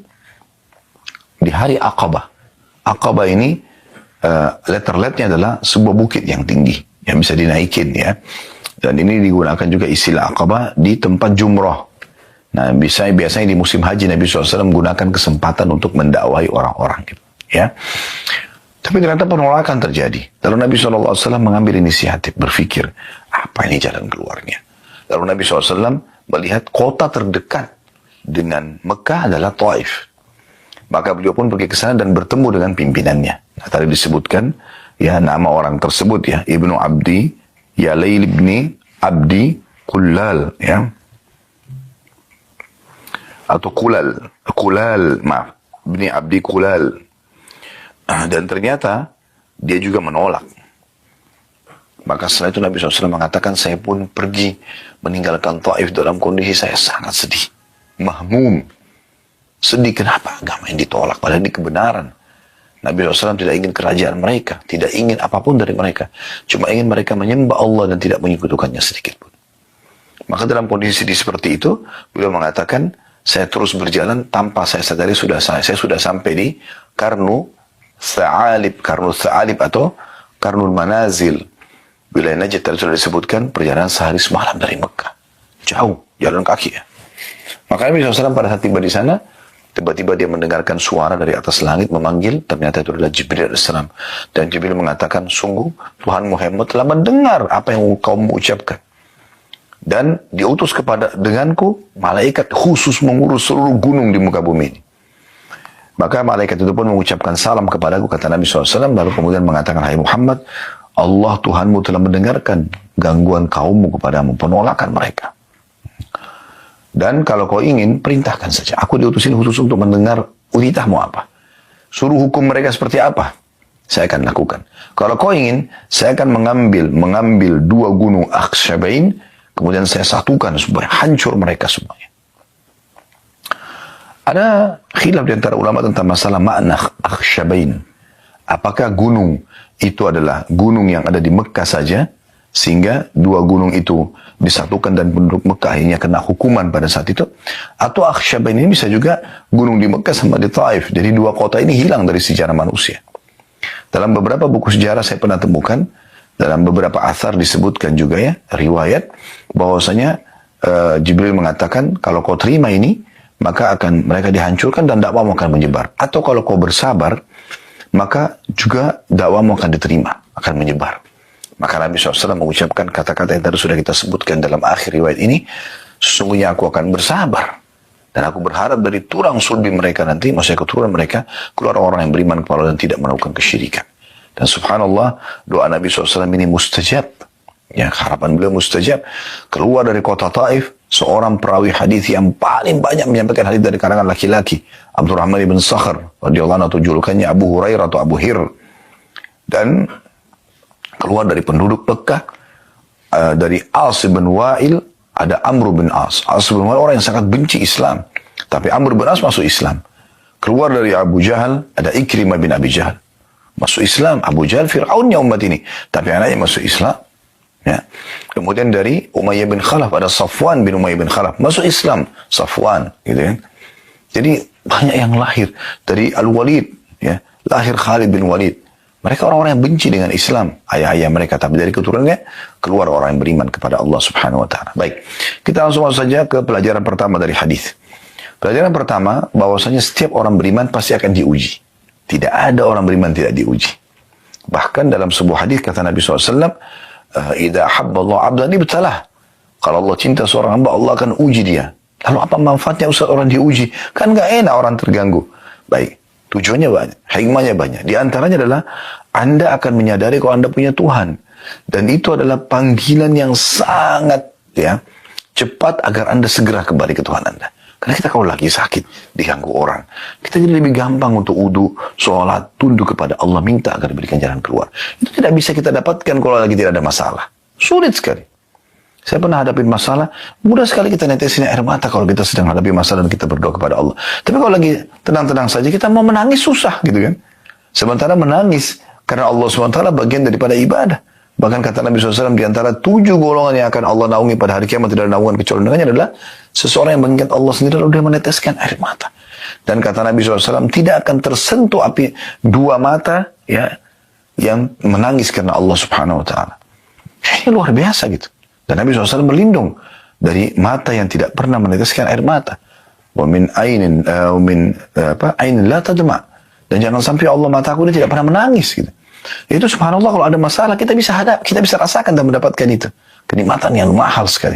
di hari Aqabah. Aqabah ini letter-letternya adalah sebuah bukit yang tinggi yang bisa dinaikin ya. Dan ini digunakan juga istilah Aqabah di tempat jumrah. Nah, biasanya di musim haji Nabi SAW menggunakan kesempatan untuk mendakwai orang-orang gitu ya. Tapi ternyata penolakan terjadi. Lalu Nabi SAW mengambil inisiatif, berpikir, apa ini jalan keluarnya? Lalu Nabi SAW melihat kota terdekat dengan Mekah adalah Taif. Maka beliau pun pergi ke sana dan bertemu dengan pimpinannya. Nah, tadi disebutkan, ya, nama orang tersebut ya, Ibnu Abdi, Yalail ibni Abdi Kulal, ya. Atau Kulal, maaf, Ibni Abdi Kulal. Dan ternyata dia juga menolak. Maka setelah itu Nabi SAW mengatakan, saya pun pergi meninggalkan Taif dalam kondisi saya sangat sedih, mahmum, sedih. Kenapa agama yang ditolak padahal ini kebenaran? Nabi SAW tidak ingin kerajaan mereka, tidak ingin apapun dari mereka, cuma ingin mereka menyembah Allah dan tidak menyekutukannya sedikit pun. Maka dalam kondisi sedih seperti itu, beliau mengatakan, saya terus berjalan tanpa saya sadari saya sudah sampai di Qarnu Tha'alib, Karnul Tha'alib atau Karnul Manazil. Wilayah Najd tadi sudah disebutkan perjalanan sehari semalam dari Mekah. Jauh, jalan kaki ya. Maka Nabi SAW pada saat tiba di sana, tiba-tiba dia mendengarkan suara dari atas langit memanggil, ternyata itu adalah Jibril AS. Dan Jibril mengatakan, sungguh Tuhan Muhammad telah mendengar apa yang kamu ucapkan. Dan diutus kepada denganku, malaikat khusus mengurus seluruh gunung di muka bumi ini. Maka malaikat itu pun mengucapkan salam kepadaku, kata Nabi SAW, lalu kemudian mengatakan, hai Muhammad, Allah Tuhanmu telah mendengarkan gangguan kaummu kepadamu, penolakan mereka. Dan kalau kau ingin, perintahkan saja. Aku diutusin khusus untuk mendengar ulitahmu apa. Suruh hukum mereka seperti apa. Saya akan lakukan. Kalau kau ingin, saya akan mengambil dua gunung Akhsyabain, kemudian saya satukan supaya hancur mereka semuanya. Ada khilaf di antara ulama tentang masalah makna Akhsyabain. Apakah gunung itu adalah gunung yang ada di Mekah saja, sehingga dua gunung itu disatukan dan penduduk Mekah akhirnya kena hukuman pada saat itu, atau Akhsyabain ini bisa juga gunung di Mekah sama di Taif. Jadi dua kota ini hilang dari sejarah manusia. Dalam beberapa buku sejarah saya pernah temukan, dalam beberapa athar disebutkan juga ya, riwayat bahwasanya Jibril mengatakan, kalau kau terima ini, maka akan mereka dihancurkan dan dakwamu akan menyebar. Atau kalau kau bersabar, maka juga dakwamu akan diterima, akan menyebar. Maka Nabi SAW mengucapkan kata-kata yang tadi sudah kita sebutkan dalam akhir riwayat ini, sesungguhnya aku akan bersabar. Dan aku berharap dari tulang sulbi mereka nanti, maksudnya keturunan mereka, keluar orang yang beriman kepada Allah dan tidak melakukan kesyirikan. Dan subhanallah, doa Nabi SAW ini mustajab. Ya, harapan beliau mustajab. Keluar dari kota Taif, seorang perawi hadis yang paling banyak menyampaikan hadis dari kalangan laki-laki, Abdurrahman ibn Sakhr radhiyallahu anhu, atau julukannya Abu Hurairah atau Abu Hir. Dan keluar dari penduduk Mekah, dari As bin Wa'il, ada Amr bin As. As bin Wa'il orang yang sangat benci Islam, tapi Amr bin As masuk Islam. Keluar dari Abu Jahal, ada Ikrimah bin Abi Jahal, masuk Islam. Abu Jahal Fir'aunnya umat ini, tapi anaknya masuk Islam. Ya. Kemudian dari Umayyah bin Khalaf, ada Safwan bin Umayyah bin Khalaf, masuk Islam. Safwan, gitu kan. Jadi banyak yang lahir dari Al-Walid, ya, lahir Khalid bin Walid. Mereka orang-orang yang benci dengan Islam, ayah-ayah mereka, tapi dari keturunannya keluar orang yang beriman kepada Allah Subhanahu wa taala. Baik. Kita langsung masuk saja ke pelajaran pertama dari hadis. Pelajaran pertama, bahwasanya setiap orang beriman pasti akan diuji. Tidak ada orang beriman tidak diuji. Bahkan dalam sebuah hadis kata Nabi SAW, idza habba Allah 'abdan ibtalah. Kalau Allah cinta seorang hamba, Allah akan uji dia. Lalu apa manfaatnya Ustaz orang diuji? Kan enggak enak orang terganggu. Baik. Tujuannya banyak, hikmahnya banyak. Di antaranya adalah Anda akan menyadari kalau Anda punya Tuhan. Dan itu adalah panggilan yang sangat ya cepat agar Anda segera kembali ke Tuhan Anda. Karena kita kalau lagi sakit, diganggu orang, kita jadi lebih gampang untuk wudu, sholat, tunduk kepada Allah, minta agar diberikan jalan keluar. Itu tidak bisa kita dapatkan kalau lagi tidak ada masalah. Sulit sekali. Saya pernah hadapin masalah, mudah sekali kita netesin air mata kalau kita sedang hadapi masalah dan kita berdoa kepada Allah. Tapi kalau lagi tenang-tenang saja, kita mau menangis susah gitu kan. Sementara menangis, karena Allah SWT bagian daripada ibadah. Bahkan kata Nabi SAW, di antara 7 golongan yang akan Allah naungi pada hari kiamat, tidak ada naungan kecuali dengannya adalah seseorang yang mengingat Allah sendiri lalu dia meneteskan air mata. Dan kata Nabi SAW, tidak akan tersentuh api 2 mata ya yang menangis karena Allah Subhanahu Wa Taala. Ini luar biasa gitu. Dan Nabi SAW berlindung dari mata yang tidak pernah meneteskan air mata. Wa min ainin ainin la tadma. Dan jangan sampai Allah mataku ini tidak pernah menangis gitu. Itu subhanallah, kalau ada masalah kita bisa rasakan dan mendapatkan itu. Kenikmatan yang mahal sekali.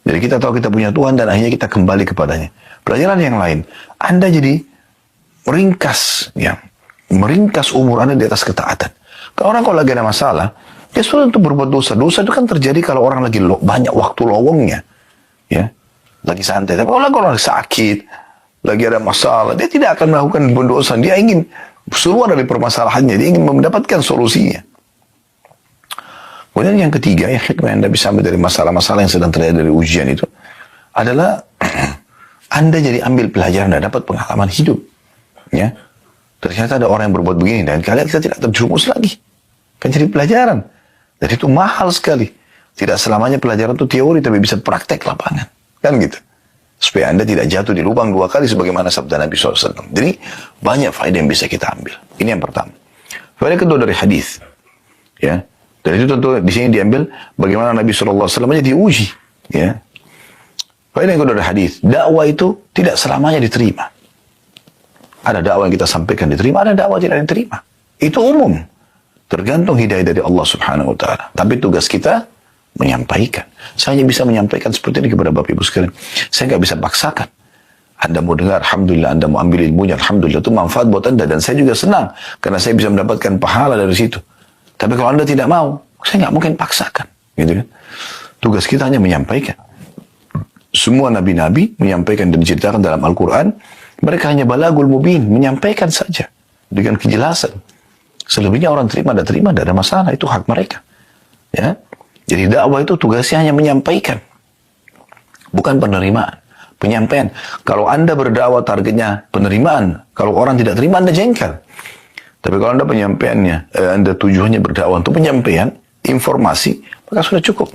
Jadi kita tahu kita punya Tuhan dan akhirnya kita kembali kepadanya. Pelajaran yang lain, Anda jadi meringkas umur Anda di atas ketaatan. Kalau orang kalau lagi ada masalah, dia sulit untuk berbuat dosa. Dosa itu kan terjadi kalau orang lagi banyak waktu lowongnya. Ya, lagi santai. Tapi kalau orang sakit, lagi ada masalah, dia tidak akan melakukan dosa. Dia ingin keluar dari permasalahannya. Dia ingin mendapatkan solusinya. Kemudian yang ketiga, yang hikmah yang Anda bisa ambil dari masalah-masalah yang sedang terjadi dari ujian itu adalah Anda jadi ambil pelajaran dan dapat pengalaman hidup. Ya, ternyata ada orang yang berbuat begini dan kalian kita tidak terjerumus lagi. Kan jadi pelajaran. Dan itu mahal sekali. Tidak selamanya pelajaran itu teori, tapi bisa praktek lapangan. Kan gitu. supaya Anda tidak jatuh di lubang 2 kali sebagaimana sabda Nabi SAW. Jadi banyak faedah yang bisa kita ambil. Ini yang pertama. Faedah kedua dari hadis, ya. Dan itu tentu di sini diambil bagaimana Nabi SAW aja diuji, ya. Faedah yang kedua dari hadis, dakwah itu tidak selamanya diterima. Ada dakwah yang kita sampaikan diterima, ada dakwah tidak diterima. Itu umum. Tergantung hidayah dari Allah Subhanahu wa taala. Tapi tugas kita menyampaikan. Saya hanya bisa menyampaikan seperti ini kepada Bapak Ibu sekalian. Saya nggak bisa paksakan. Anda mau dengar, alhamdulillah. Anda mau ambil ilmunya, alhamdulillah. Itu manfaat buat Anda. Dan saya juga senang. Karena saya bisa mendapatkan pahala dari situ. Tapi kalau Anda tidak mau, saya nggak mungkin paksakan. Gitu kan? Tugas kita hanya menyampaikan. Semua nabi-nabi menyampaikan dan diceritakan dalam Al-Quran. Mereka hanya balagul mubin. Menyampaikan saja. Dengan kejelasan. Selebihnya orang terima, tidak ada masalah. Itu hak mereka. Ya. Jadi dakwah itu tugasnya hanya menyampaikan. Bukan penerimaan. Penyampaian. Kalau Anda berdakwah targetnya penerimaan. Kalau orang tidak terima, Anda jengkel. Tapi kalau Anda penyampaiannya, Anda tujuannya berdakwah untuk penyampaian, informasi, maka sudah cukup.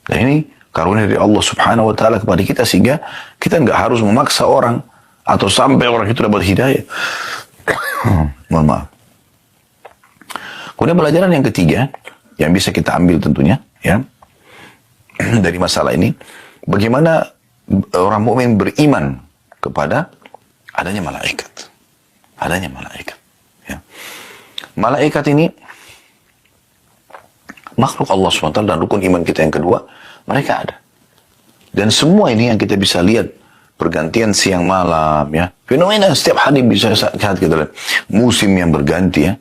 Dan ini karunia dari Allah Subhanahu wa taala kepada kita, sehingga kita nggak harus memaksa orang atau sampai orang itu dapat hidayah. Mohon maaf. Kemudian pelajaran yang ketiga yang bisa kita ambil tentunya, ya, dari masalah ini, bagaimana orang mukmin beriman kepada adanya malaikat. Adanya malaikat. Ya. Malaikat ini makhluk Allah SWT, dan rukun iman kita yang kedua, mereka ada. Dan semua ini yang kita bisa lihat, pergantian siang malam, ya, fenomena setiap hari bisa saat kita lihat. Musim yang berganti, ya.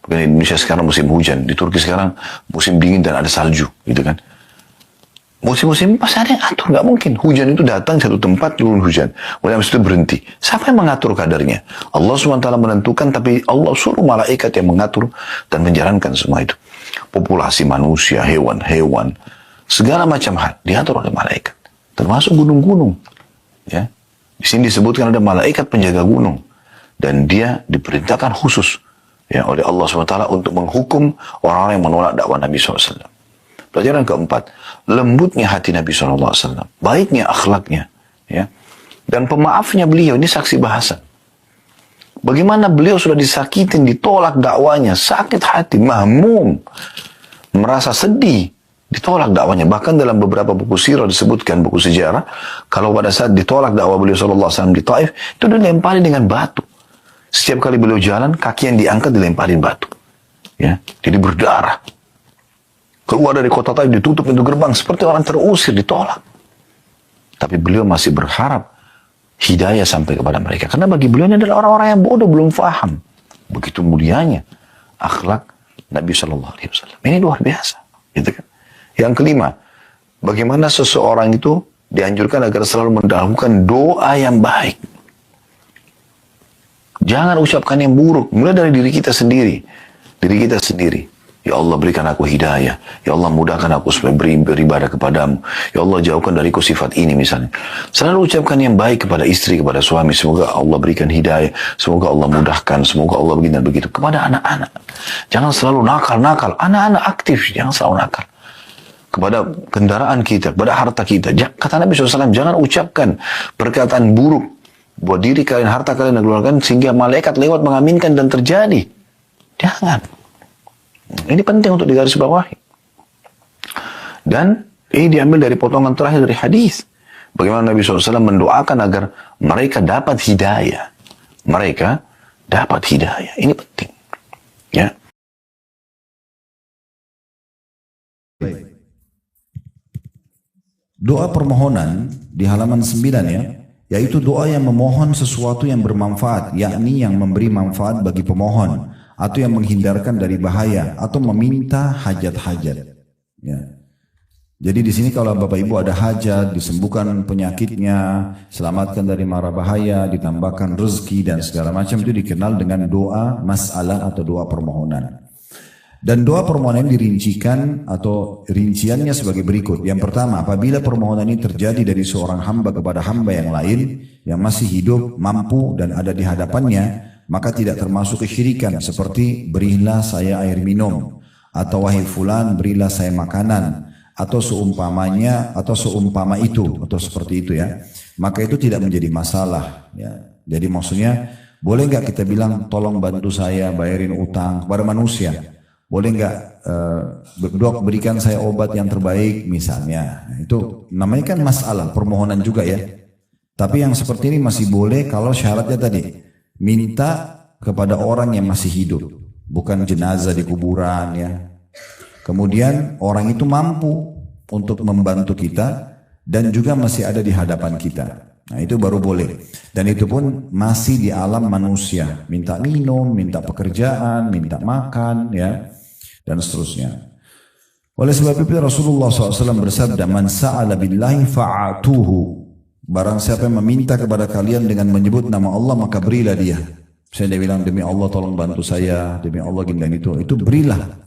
Di Indonesia sekarang musim hujan, di Turki sekarang musim dingin dan ada salju, gitu kan. Musim-musim pasti ada yang atur, nggak mungkin. Hujan itu datang satu tempat, turun hujan. Kemudian habis itu berhenti. Siapa yang mengatur kadarnya? Allah SWT menentukan, tapi Allah suruh malaikat yang mengatur dan menjalankan semua itu. Populasi manusia, hewan-hewan, segala macam hal diatur oleh malaikat. Termasuk gunung-gunung. Ya. Di sini disebutkan ada malaikat penjaga gunung. Dan dia diperintahkan khusus, ya, oleh Allah SWT untuk menghukum orang-orang yang menolak dakwah Nabi SAW. Pelajaran keempat, lembutnya hati Nabi SAW, baiknya akhlaknya, ya, dan pemaafnya beliau. Ini saksi bahasa. Bagaimana beliau sudah disakitin, ditolak dakwanya, sakit hati, mahmum, merasa sedih, ditolak dakwanya. Bahkan dalam beberapa buku sirah disebutkan, buku sejarah, kalau pada saat ditolak dakwah beliau SAW di Taif, itu dilempari dengan batu. Setiap kali beliau jalan, kaki yang diangkat dilemparin batu. Ya, jadi berdarah. Keluar dari kota Taif, ditutup pintu gerbang, seperti orang terusir, ditolak. Tapi beliau masih berharap hidayah sampai kepada mereka. Karena bagi beliau ini adalah orang-orang yang bodoh, belum faham. Begitu mulianya akhlak Nabi SAW. Ini luar biasa. Gitu kan? Yang kelima, bagaimana seseorang itu dianjurkan agar selalu mendahulukan doa yang baik. Jangan ucapkan yang buruk. Mulai dari diri kita sendiri. Diri kita sendiri. Ya Allah, berikan aku hidayah. Ya Allah, mudahkan aku supaya beribadah kepadamu. Ya Allah, jauhkan dariku sifat ini misalnya. Selalu ucapkan yang baik kepada istri, kepada suami. Semoga Allah berikan hidayah. Semoga Allah mudahkan. Semoga Allah begini dan begitu. Kepada anak-anak. Jangan selalu nakal-nakal. Anak-anak aktif. Jangan selalu nakal. Kepada kendaraan kita, kepada harta kita. Kata Nabi SAW, jangan ucapkan perkataan buruk buat diri kalian, harta kalian, dan keluarga, sehingga malaikat lewat mengaminkan dan terjadi. Jangan. Ini penting untuk digarisbawahi. Dan ini diambil dari potongan terakhir dari hadis. Bagaimana Nabi SAW mendoakan agar mereka dapat hidayah. Mereka dapat hidayah. Ini penting. Ya. Doa permohonan di halaman 9, ya, yaitu doa yang memohon sesuatu yang bermanfaat, yakni yang memberi manfaat bagi pemohon, atau yang menghindarkan dari bahaya, atau meminta hajat-hajat. Ya. Jadi di sini kalau Bapak Ibu ada hajat, disembuhkan penyakitnya, selamatkan dari mara bahaya, ditambahkan rezeki dan segala macam, itu dikenal dengan doa masalah atau doa permohonan. Dan doa permohonan dirincikan atau rinciannya sebagai berikut. Yang pertama, apabila permohonan ini terjadi dari seorang hamba kepada hamba yang lain yang masih hidup, mampu dan ada di hadapannya, maka tidak termasuk kesyirikan, seperti berilah saya air minum, atau wahai fulan berilah saya makanan, atau seumpamanya atau seumpama itu atau seperti itu ya, maka itu tidak menjadi masalah ya. Jadi maksudnya boleh nggak kita bilang tolong bantu saya bayarin utang kepada manusia, boleh nggak dok berikan saya obat yang terbaik misalnya. Nah, itu namanya kan masalah permohonan juga ya. Tapi yang seperti ini masih boleh kalau syaratnya tadi minta kepada orang yang masih hidup, bukan jenazah di kuburan ya. Kemudian orang itu mampu untuk membantu kita dan juga masih ada di hadapan kita. Nah itu baru boleh. Dan itu pun masih di alam manusia. Minta minum, minta pekerjaan, minta makan ya. Dan seterusnya. Oleh sebab itu Rasulullah SAW bersabda, "Man sa'ala billahi fa'atuhu." Barang siapa yang meminta kepada kalian dengan menyebut nama Allah, maka berilah dia. Saya bilang, demi Allah tolong bantu saya, demi Allah gini dan itu berilah.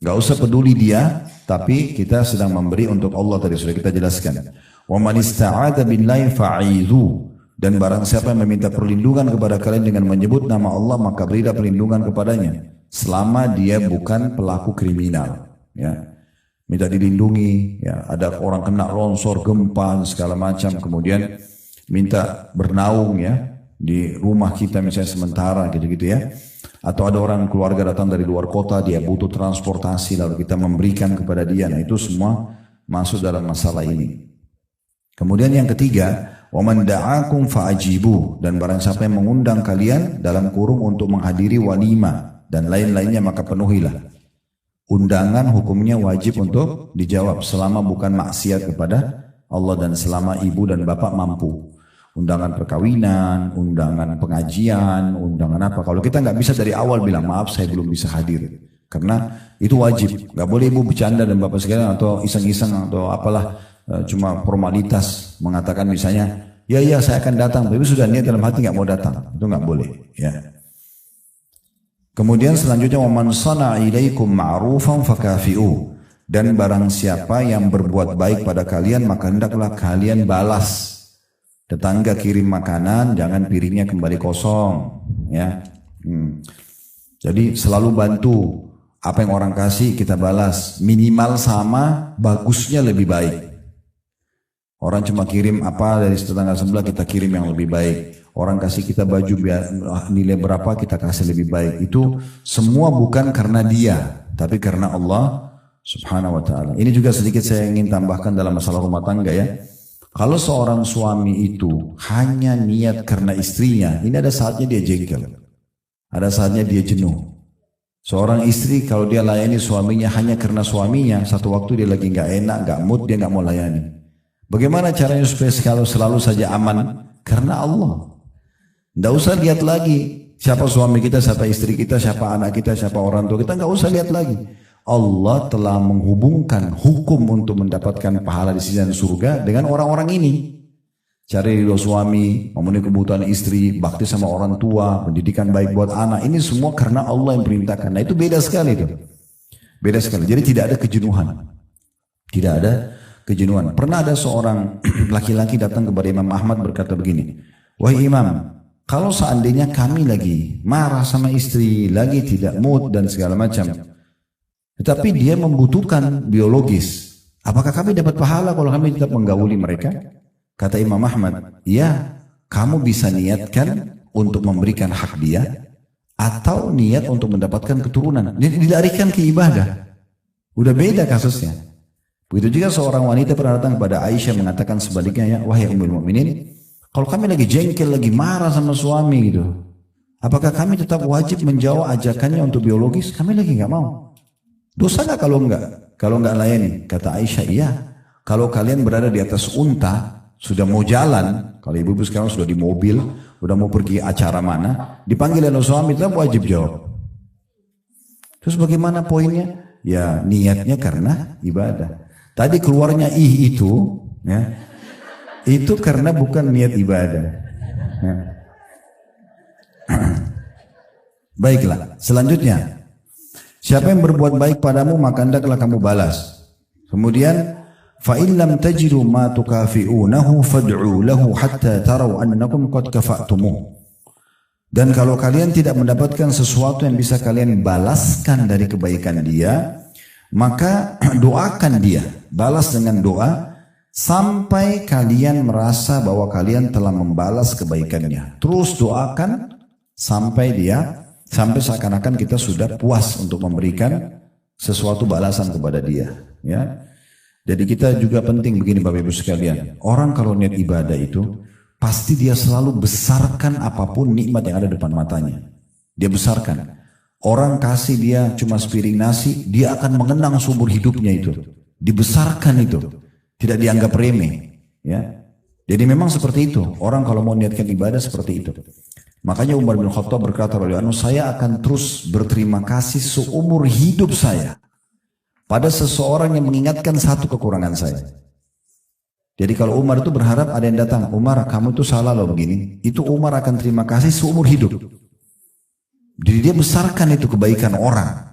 Gak usah peduli dia, tapi kita sedang memberi untuk Allah, tadi sudah kita jelaskan. Wa man ista'adha billahi fa'idhu. Dan barang siapa yang meminta perlindungan kepada kalian dengan menyebut nama Allah, maka berilah perlindungan kepadanya. Selama dia bukan pelaku kriminal. Ya. Minta dilindungi, ya. Ada orang kena longsor, gempa, segala macam. Kemudian minta bernaung ya di rumah kita misalnya sementara gitu-gitu ya. Atau ada orang keluarga datang dari luar kota, dia butuh transportasi, lalu kita memberikan kepada dia. Nah itu semua masuk dalam masalah ini. Kemudian yang ketiga, وَمَنْ دَعَاكُمْ فَأَجِيبُوا. Dan barang siapa yang mengundang kalian dalam kurung untuk menghadiri walimah dan lain-lainnya, maka penuhilah. Undangan hukumnya wajib untuk dijawab selama bukan maksiat kepada Allah dan selama ibu dan bapak mampu. Undangan perkawinan, undangan pengajian, undangan apa. Kalau kita nggak bisa dari awal bilang maaf saya belum bisa hadir, karena itu wajib. Nggak boleh ibu bercanda dan bapak sekalian atau iseng-iseng atau apalah cuma formalitas mengatakan misalnya ya saya akan datang, tapi sudah niat dalam hati nggak mau datang, itu nggak boleh. Ya. Kemudian selanjutnya waman sana ilaikum ma'rufan fakafi'u. Dan barang siapa yang berbuat baik pada kalian maka hendaklah kalian balas. Tetangga kirim makanan, jangan piringnya kembali kosong, ya. Jadi selalu bantu, apa yang orang kasih kita balas, minimal sama, bagusnya lebih baik. Orang cuma kirim apa dari tetangga sebelah, kita kirim yang lebih baik. Orang kasih kita baju nilai berapa, kita kasih lebih baik. Itu semua bukan karena dia, tapi karena Allah Subhanahu wa ta'ala. Ini juga sedikit saya ingin tambahkan dalam masalah rumah tangga ya. Kalau seorang suami itu hanya niat karena istrinya, ini ada saatnya dia jengkel. Ada saatnya dia jenuh. Seorang istri kalau dia layani suaminya hanya karena suaminya, satu waktu dia lagi nggak enak, nggak mood, dia nggak mau layani. Bagaimana caranya supaya kalau selalu saja aman? Karena Allah. Nggak usah lihat lagi siapa suami kita, siapa istri kita, siapa anak kita, siapa orang tua kita, nggak usah lihat lagi. Allah telah menghubungkan hukum untuk mendapatkan pahala di sisi surga dengan orang-orang ini. Cari ridho suami, memenuhi kebutuhan istri, bakti sama orang tua, pendidikan baik buat anak. Ini semua karena Allah yang perintahkan. Nah itu beda sekali itu. Beda sekali. Jadi tidak ada kejenuhan. Tidak ada kejenuhan. Pernah ada seorang laki-laki datang kepada Imam Ahmad berkata begini, "Wahai Imam, kalau seandainya kami lagi marah sama istri, lagi tidak mood dan segala macam, tetapi dia membutuhkan biologis, apakah kami dapat pahala kalau kami tetap menggauli mereka?" Kata Imam Ahmad, "Ya, kamu bisa niatkan untuk memberikan hak dia, atau niat untuk mendapatkan keturunan. Dilarikan ke ibadah. Udah beda kasusnya." Begitu juga seorang wanita pernah datang kepada Aisyah mengatakan sebaliknya, "Ya, wahai Ummul Mukminin, kalau kami lagi jengkel, lagi marah sama suami gitu, apakah kami tetap wajib menjawab ajakannya untuk biologis? Kami lagi nggak mau. Dosa nggak kalau nggak? Kalau nggak layani?" Kata Aisyah, "Iya. Kalau kalian berada di atas unta, sudah mau jalan, kalau ibu-ibu sekarang sudah di mobil, sudah mau pergi acara mana, dipanggil oleh suami, tetap wajib jawab." Terus bagaimana poinnya? Ya niatnya karena ibadah. Tadi keluarnya itu, ya, itu karena bukan niat ibadah. Ya. Baiklah, selanjutnya. Siapa yang berbuat baik padamu, maka hendaklah kamu balas. Kemudian, فَإِنْ لَمْ تَجِدُوا مَا تُكَافِئُونَهُ فَادْعُوا لَهُ حَتَّى تَرَوْا أَنَّكُمْ قَدْ كَفَأْتُمُوهُ. Dan kalau kalian tidak mendapatkan sesuatu yang bisa kalian balaskan dari kebaikan dia, maka doakan dia, balas dengan doa sampai kalian merasa bahwa kalian telah membalas kebaikannya. Terus doakan sampai seakan-akan kita sudah puas untuk memberikan sesuatu balasan kepada dia, ya. Jadi kita juga penting begini Bapak Ibu sekalian. Orang kalau niat ibadah itu pasti dia selalu besarkan apapun nikmat yang ada depan matanya. Dia besarkan. Orang kasih dia cuma sepiring nasi, dia akan mengenang seumur hidupnya itu. Dibesarkan itu. Tidak dianggap remeh, ya. Jadi memang seperti itu. Orang kalau mau niatkan ibadah seperti itu. Makanya Umar bin Khattab berkata, saya akan terus berterima kasih seumur hidup saya pada seseorang yang mengingatkan satu kekurangan saya. Jadi kalau Umar itu berharap ada yang datang, Umar kamu itu salah loh begini, itu Umar akan terima kasih seumur hidup. Jadi dia besarkan itu kebaikan orang.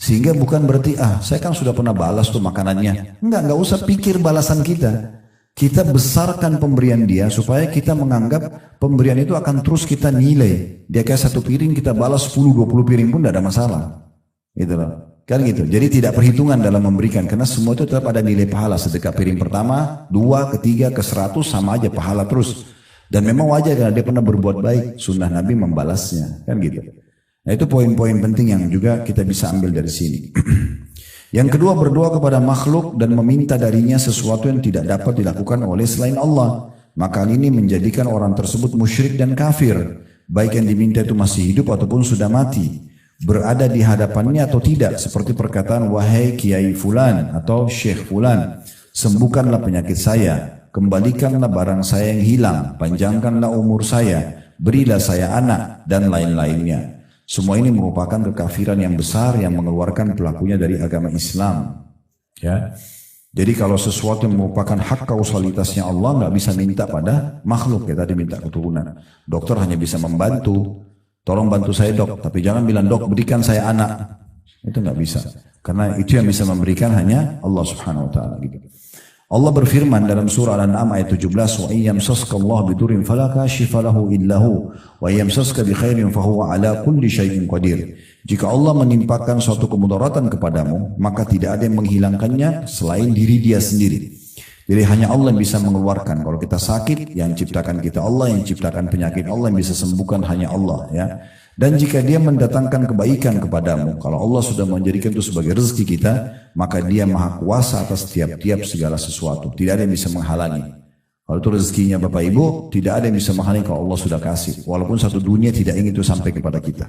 Sehingga bukan berarti, saya kan sudah pernah balas tuh makanannya. Enggak usah pikir balasan kita. Kita besarkan pemberian dia supaya kita menganggap pemberian itu akan terus kita nilai. Dia kayak satu piring kita balas 10-20 piring pun tidak ada masalah. Gitu loh. Kan gitu. Jadi tidak perhitungan dalam memberikan karena semua itu tetap ada nilai pahala. Sedekah piring pertama, 2, ketiga, ke 100 sama aja pahala terus. Dan memang wajar karena dia pernah berbuat baik. Sunnah Nabi membalasnya. Kan gitu. Nah itu poin-poin penting yang juga kita bisa ambil dari sini. Yang kedua, berdoa kepada makhluk dan meminta darinya sesuatu yang tidak dapat dilakukan oleh selain Allah. Maka ini menjadikan orang tersebut musyrik dan kafir. Baik yang diminta itu masih hidup ataupun sudah mati. Berada di hadapannya atau tidak. Seperti perkataan, wahai Kiai Fulan atau Syekh Fulan, sembuhkanlah penyakit saya. Kembalikanlah barang saya yang hilang. Panjangkanlah umur saya. Berilah saya anak dan lain-lainnya. Semua ini merupakan kekafiran yang besar yang mengeluarkan pelakunya dari agama Islam. Ya, jadi kalau sesuatu yang merupakan hak kausalitasnya Allah nggak bisa minta pada makhluk. Ya tadi minta keturunan. Dokter hanya bisa membantu. Tolong bantu saya dok, tapi jangan bilang dok berikan saya anak. Itu nggak bisa. Karena itu yang bisa memberikan hanya Allah Subhanahu Wa Taala. Gitu. Allah berfirman dalam surah Al-An'am ayat 17, wa iyyamsaska Allah bidurrin fala kashifa lahu illa hu wa iyyamsaska bi khairin fahuwa ala kulli syai'in qadir. Jika Allah menimpakan suatu kemudaratan kepadamu, maka tidak ada yang menghilangkannya selain diri dia sendiri. Jadi hanya Allah yang bisa mengeluarkan. Kalau kita sakit, yang ciptakan kita Allah, yang ciptakan penyakit Allah, yang bisa sembuhkan hanya Allah, ya. Dan jika dia mendatangkan kebaikan kepadamu, kalau Allah sudah menjadikan itu sebagai rezeki kita, maka dia maha kuasa atas tiap-tiap segala sesuatu. Tidak ada yang bisa menghalangi. Kalau itu rezekinya Bapak Ibu, tidak ada yang bisa menghalangi kalau Allah sudah kasih. Walaupun satu dunia tidak ingin itu sampai kepada kita.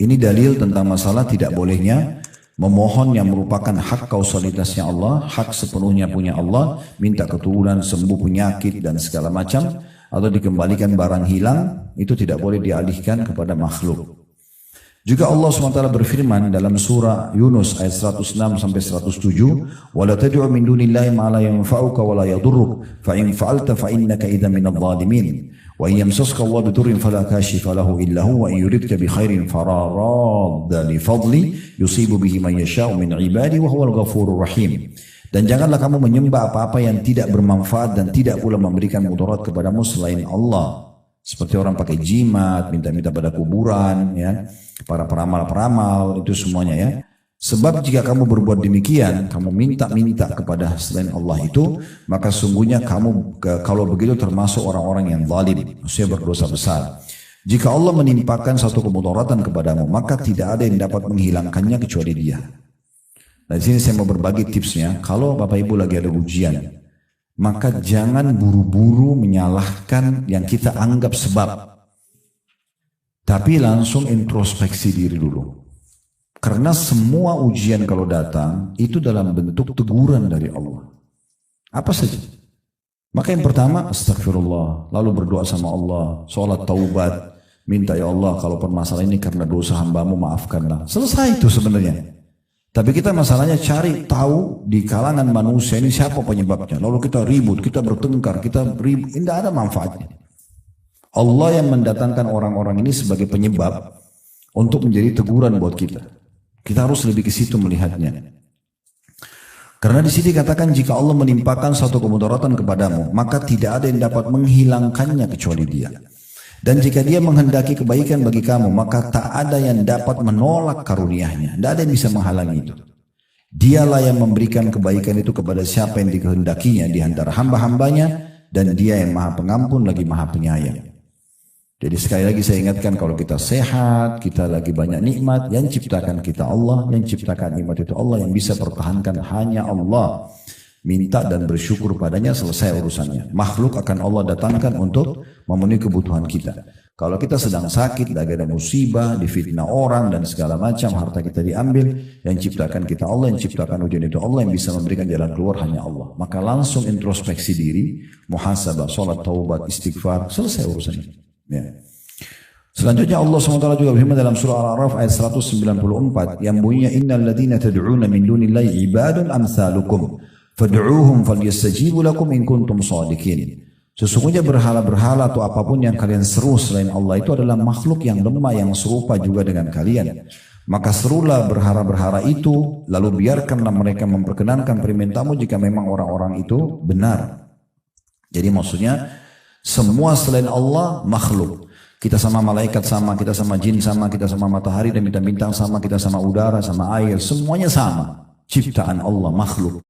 Ini dalil tentang masalah tidak bolehnya memohon yang merupakan hak kausalitasnya Allah, hak sepenuhnya punya Allah, minta keturunan, sembuh penyakit dan segala macam, atau dikembalikan barang hilang, itu tidak boleh dialihkan kepada makhluk. Juga Allah SWT berfirman dalam surah Yunus ayat 106 sampai 107, "Wala tad'u min dunillahi ma la yanfa'uka wa la yadurruk, fa in fa'alta fa innaka idzan minadh dhalimin. Wa in yamsaska Allah bidurrin fala kashifa lahu illa hu wa in yuridka bi khairin fala radda li fadli yusibu bihi man yasha'u min 'ibadihi wa huwal ghafurur rahim." Dan janganlah kamu menyembah apa-apa yang tidak bermanfaat dan tidak pula memberikan mudarat kepadamu selain Allah. Seperti orang pakai jimat, minta-minta pada kuburan, ya, para peramal-peramal, itu semuanya ya. Sebab jika kamu berbuat demikian, kamu minta-minta kepada selain Allah itu, maka sungguhnya kamu kalau begitu termasuk orang-orang yang zalim, maksudnya berdosa besar. Jika Allah menimpakan satu kemudaratan kepadamu, maka tidak ada yang dapat menghilangkannya kecuali Dia. Nah, di sini saya mau berbagi tipsnya. Kalau Bapak Ibu lagi ada ujian, maka jangan buru-buru menyalahkan yang kita anggap sebab. Tapi langsung introspeksi diri dulu. Karena semua ujian kalau datang, itu dalam bentuk teguran dari Allah. Apa saja. Maka yang pertama, astagfirullah. Lalu berdoa sama Allah. Sholat taubat. Minta ya Allah kalau permasalahan ini karena dosa hambamu maafkanlah. Selesai itu sebenarnya. Tapi kita masalahnya cari tahu di kalangan manusia ini siapa penyebabnya. Lalu kita ribut, kita bertengkar, kita ribut. Ini tidak ada manfaatnya. Allah yang mendatangkan orang-orang ini sebagai penyebab untuk menjadi teguran buat kita. Kita harus lebih ke situ melihatnya. Karena di sini katakan jika Allah menimpakan satu kemudaratan kepadamu, maka tidak ada yang dapat menghilangkannya kecuali Dia. Dan jika dia menghendaki kebaikan bagi kamu, maka tak ada yang dapat menolak karunia-Nya. Tidak ada yang bisa menghalangi itu. Dialah yang memberikan kebaikan itu kepada siapa yang dikehendakinya di antara hamba-hambanya, dan Dia yang Maha Pengampun lagi Maha Penyayang. Jadi sekali lagi saya ingatkan, kalau kita sehat, kita lagi banyak nikmat, yang ciptakan kita Allah, yang ciptakan nikmat itu Allah, yang bisa pertahankan hanya Allah. Minta dan bersyukur padanya, selesai urusannya. Makhluk akan Allah datangkan untuk memenuhi kebutuhan kita. Kalau kita sedang sakit, lagi ada musibah, difitnah orang dan segala macam, harta kita diambil, yang ciptakan kita Allah, yang ciptakan ujian itu Allah, yang bisa memberikan jalan keluar hanya Allah. Maka langsung introspeksi diri, muhasabah, salat, taubat, istighfar, selesai urusannya. Ya. Selanjutnya Allah SWT juga berfirman dalam surah Al-A'raf ayat 194 yang bunyinya innal ladzina tad'una min dunillahi ibadun amsalukum fad'uuhum falyastajibu lakum in kuntum shadiqin. Sesungguhnya berhala-berhala atau apapun yang kalian seru selain Allah itu adalah makhluk yang lemah yang serupa juga dengan kalian. Maka serulah berhala-berhala itu, lalu biarkanlah mereka memperkenankan permintaanmu jika memang orang-orang itu benar. Jadi maksudnya semua selain Allah makhluk. Kita sama malaikat sama, kita sama jin sama, kita sama matahari dan bintang-bintang sama, kita sama udara, sama air, semuanya sama. Ciptaan Allah makhluk.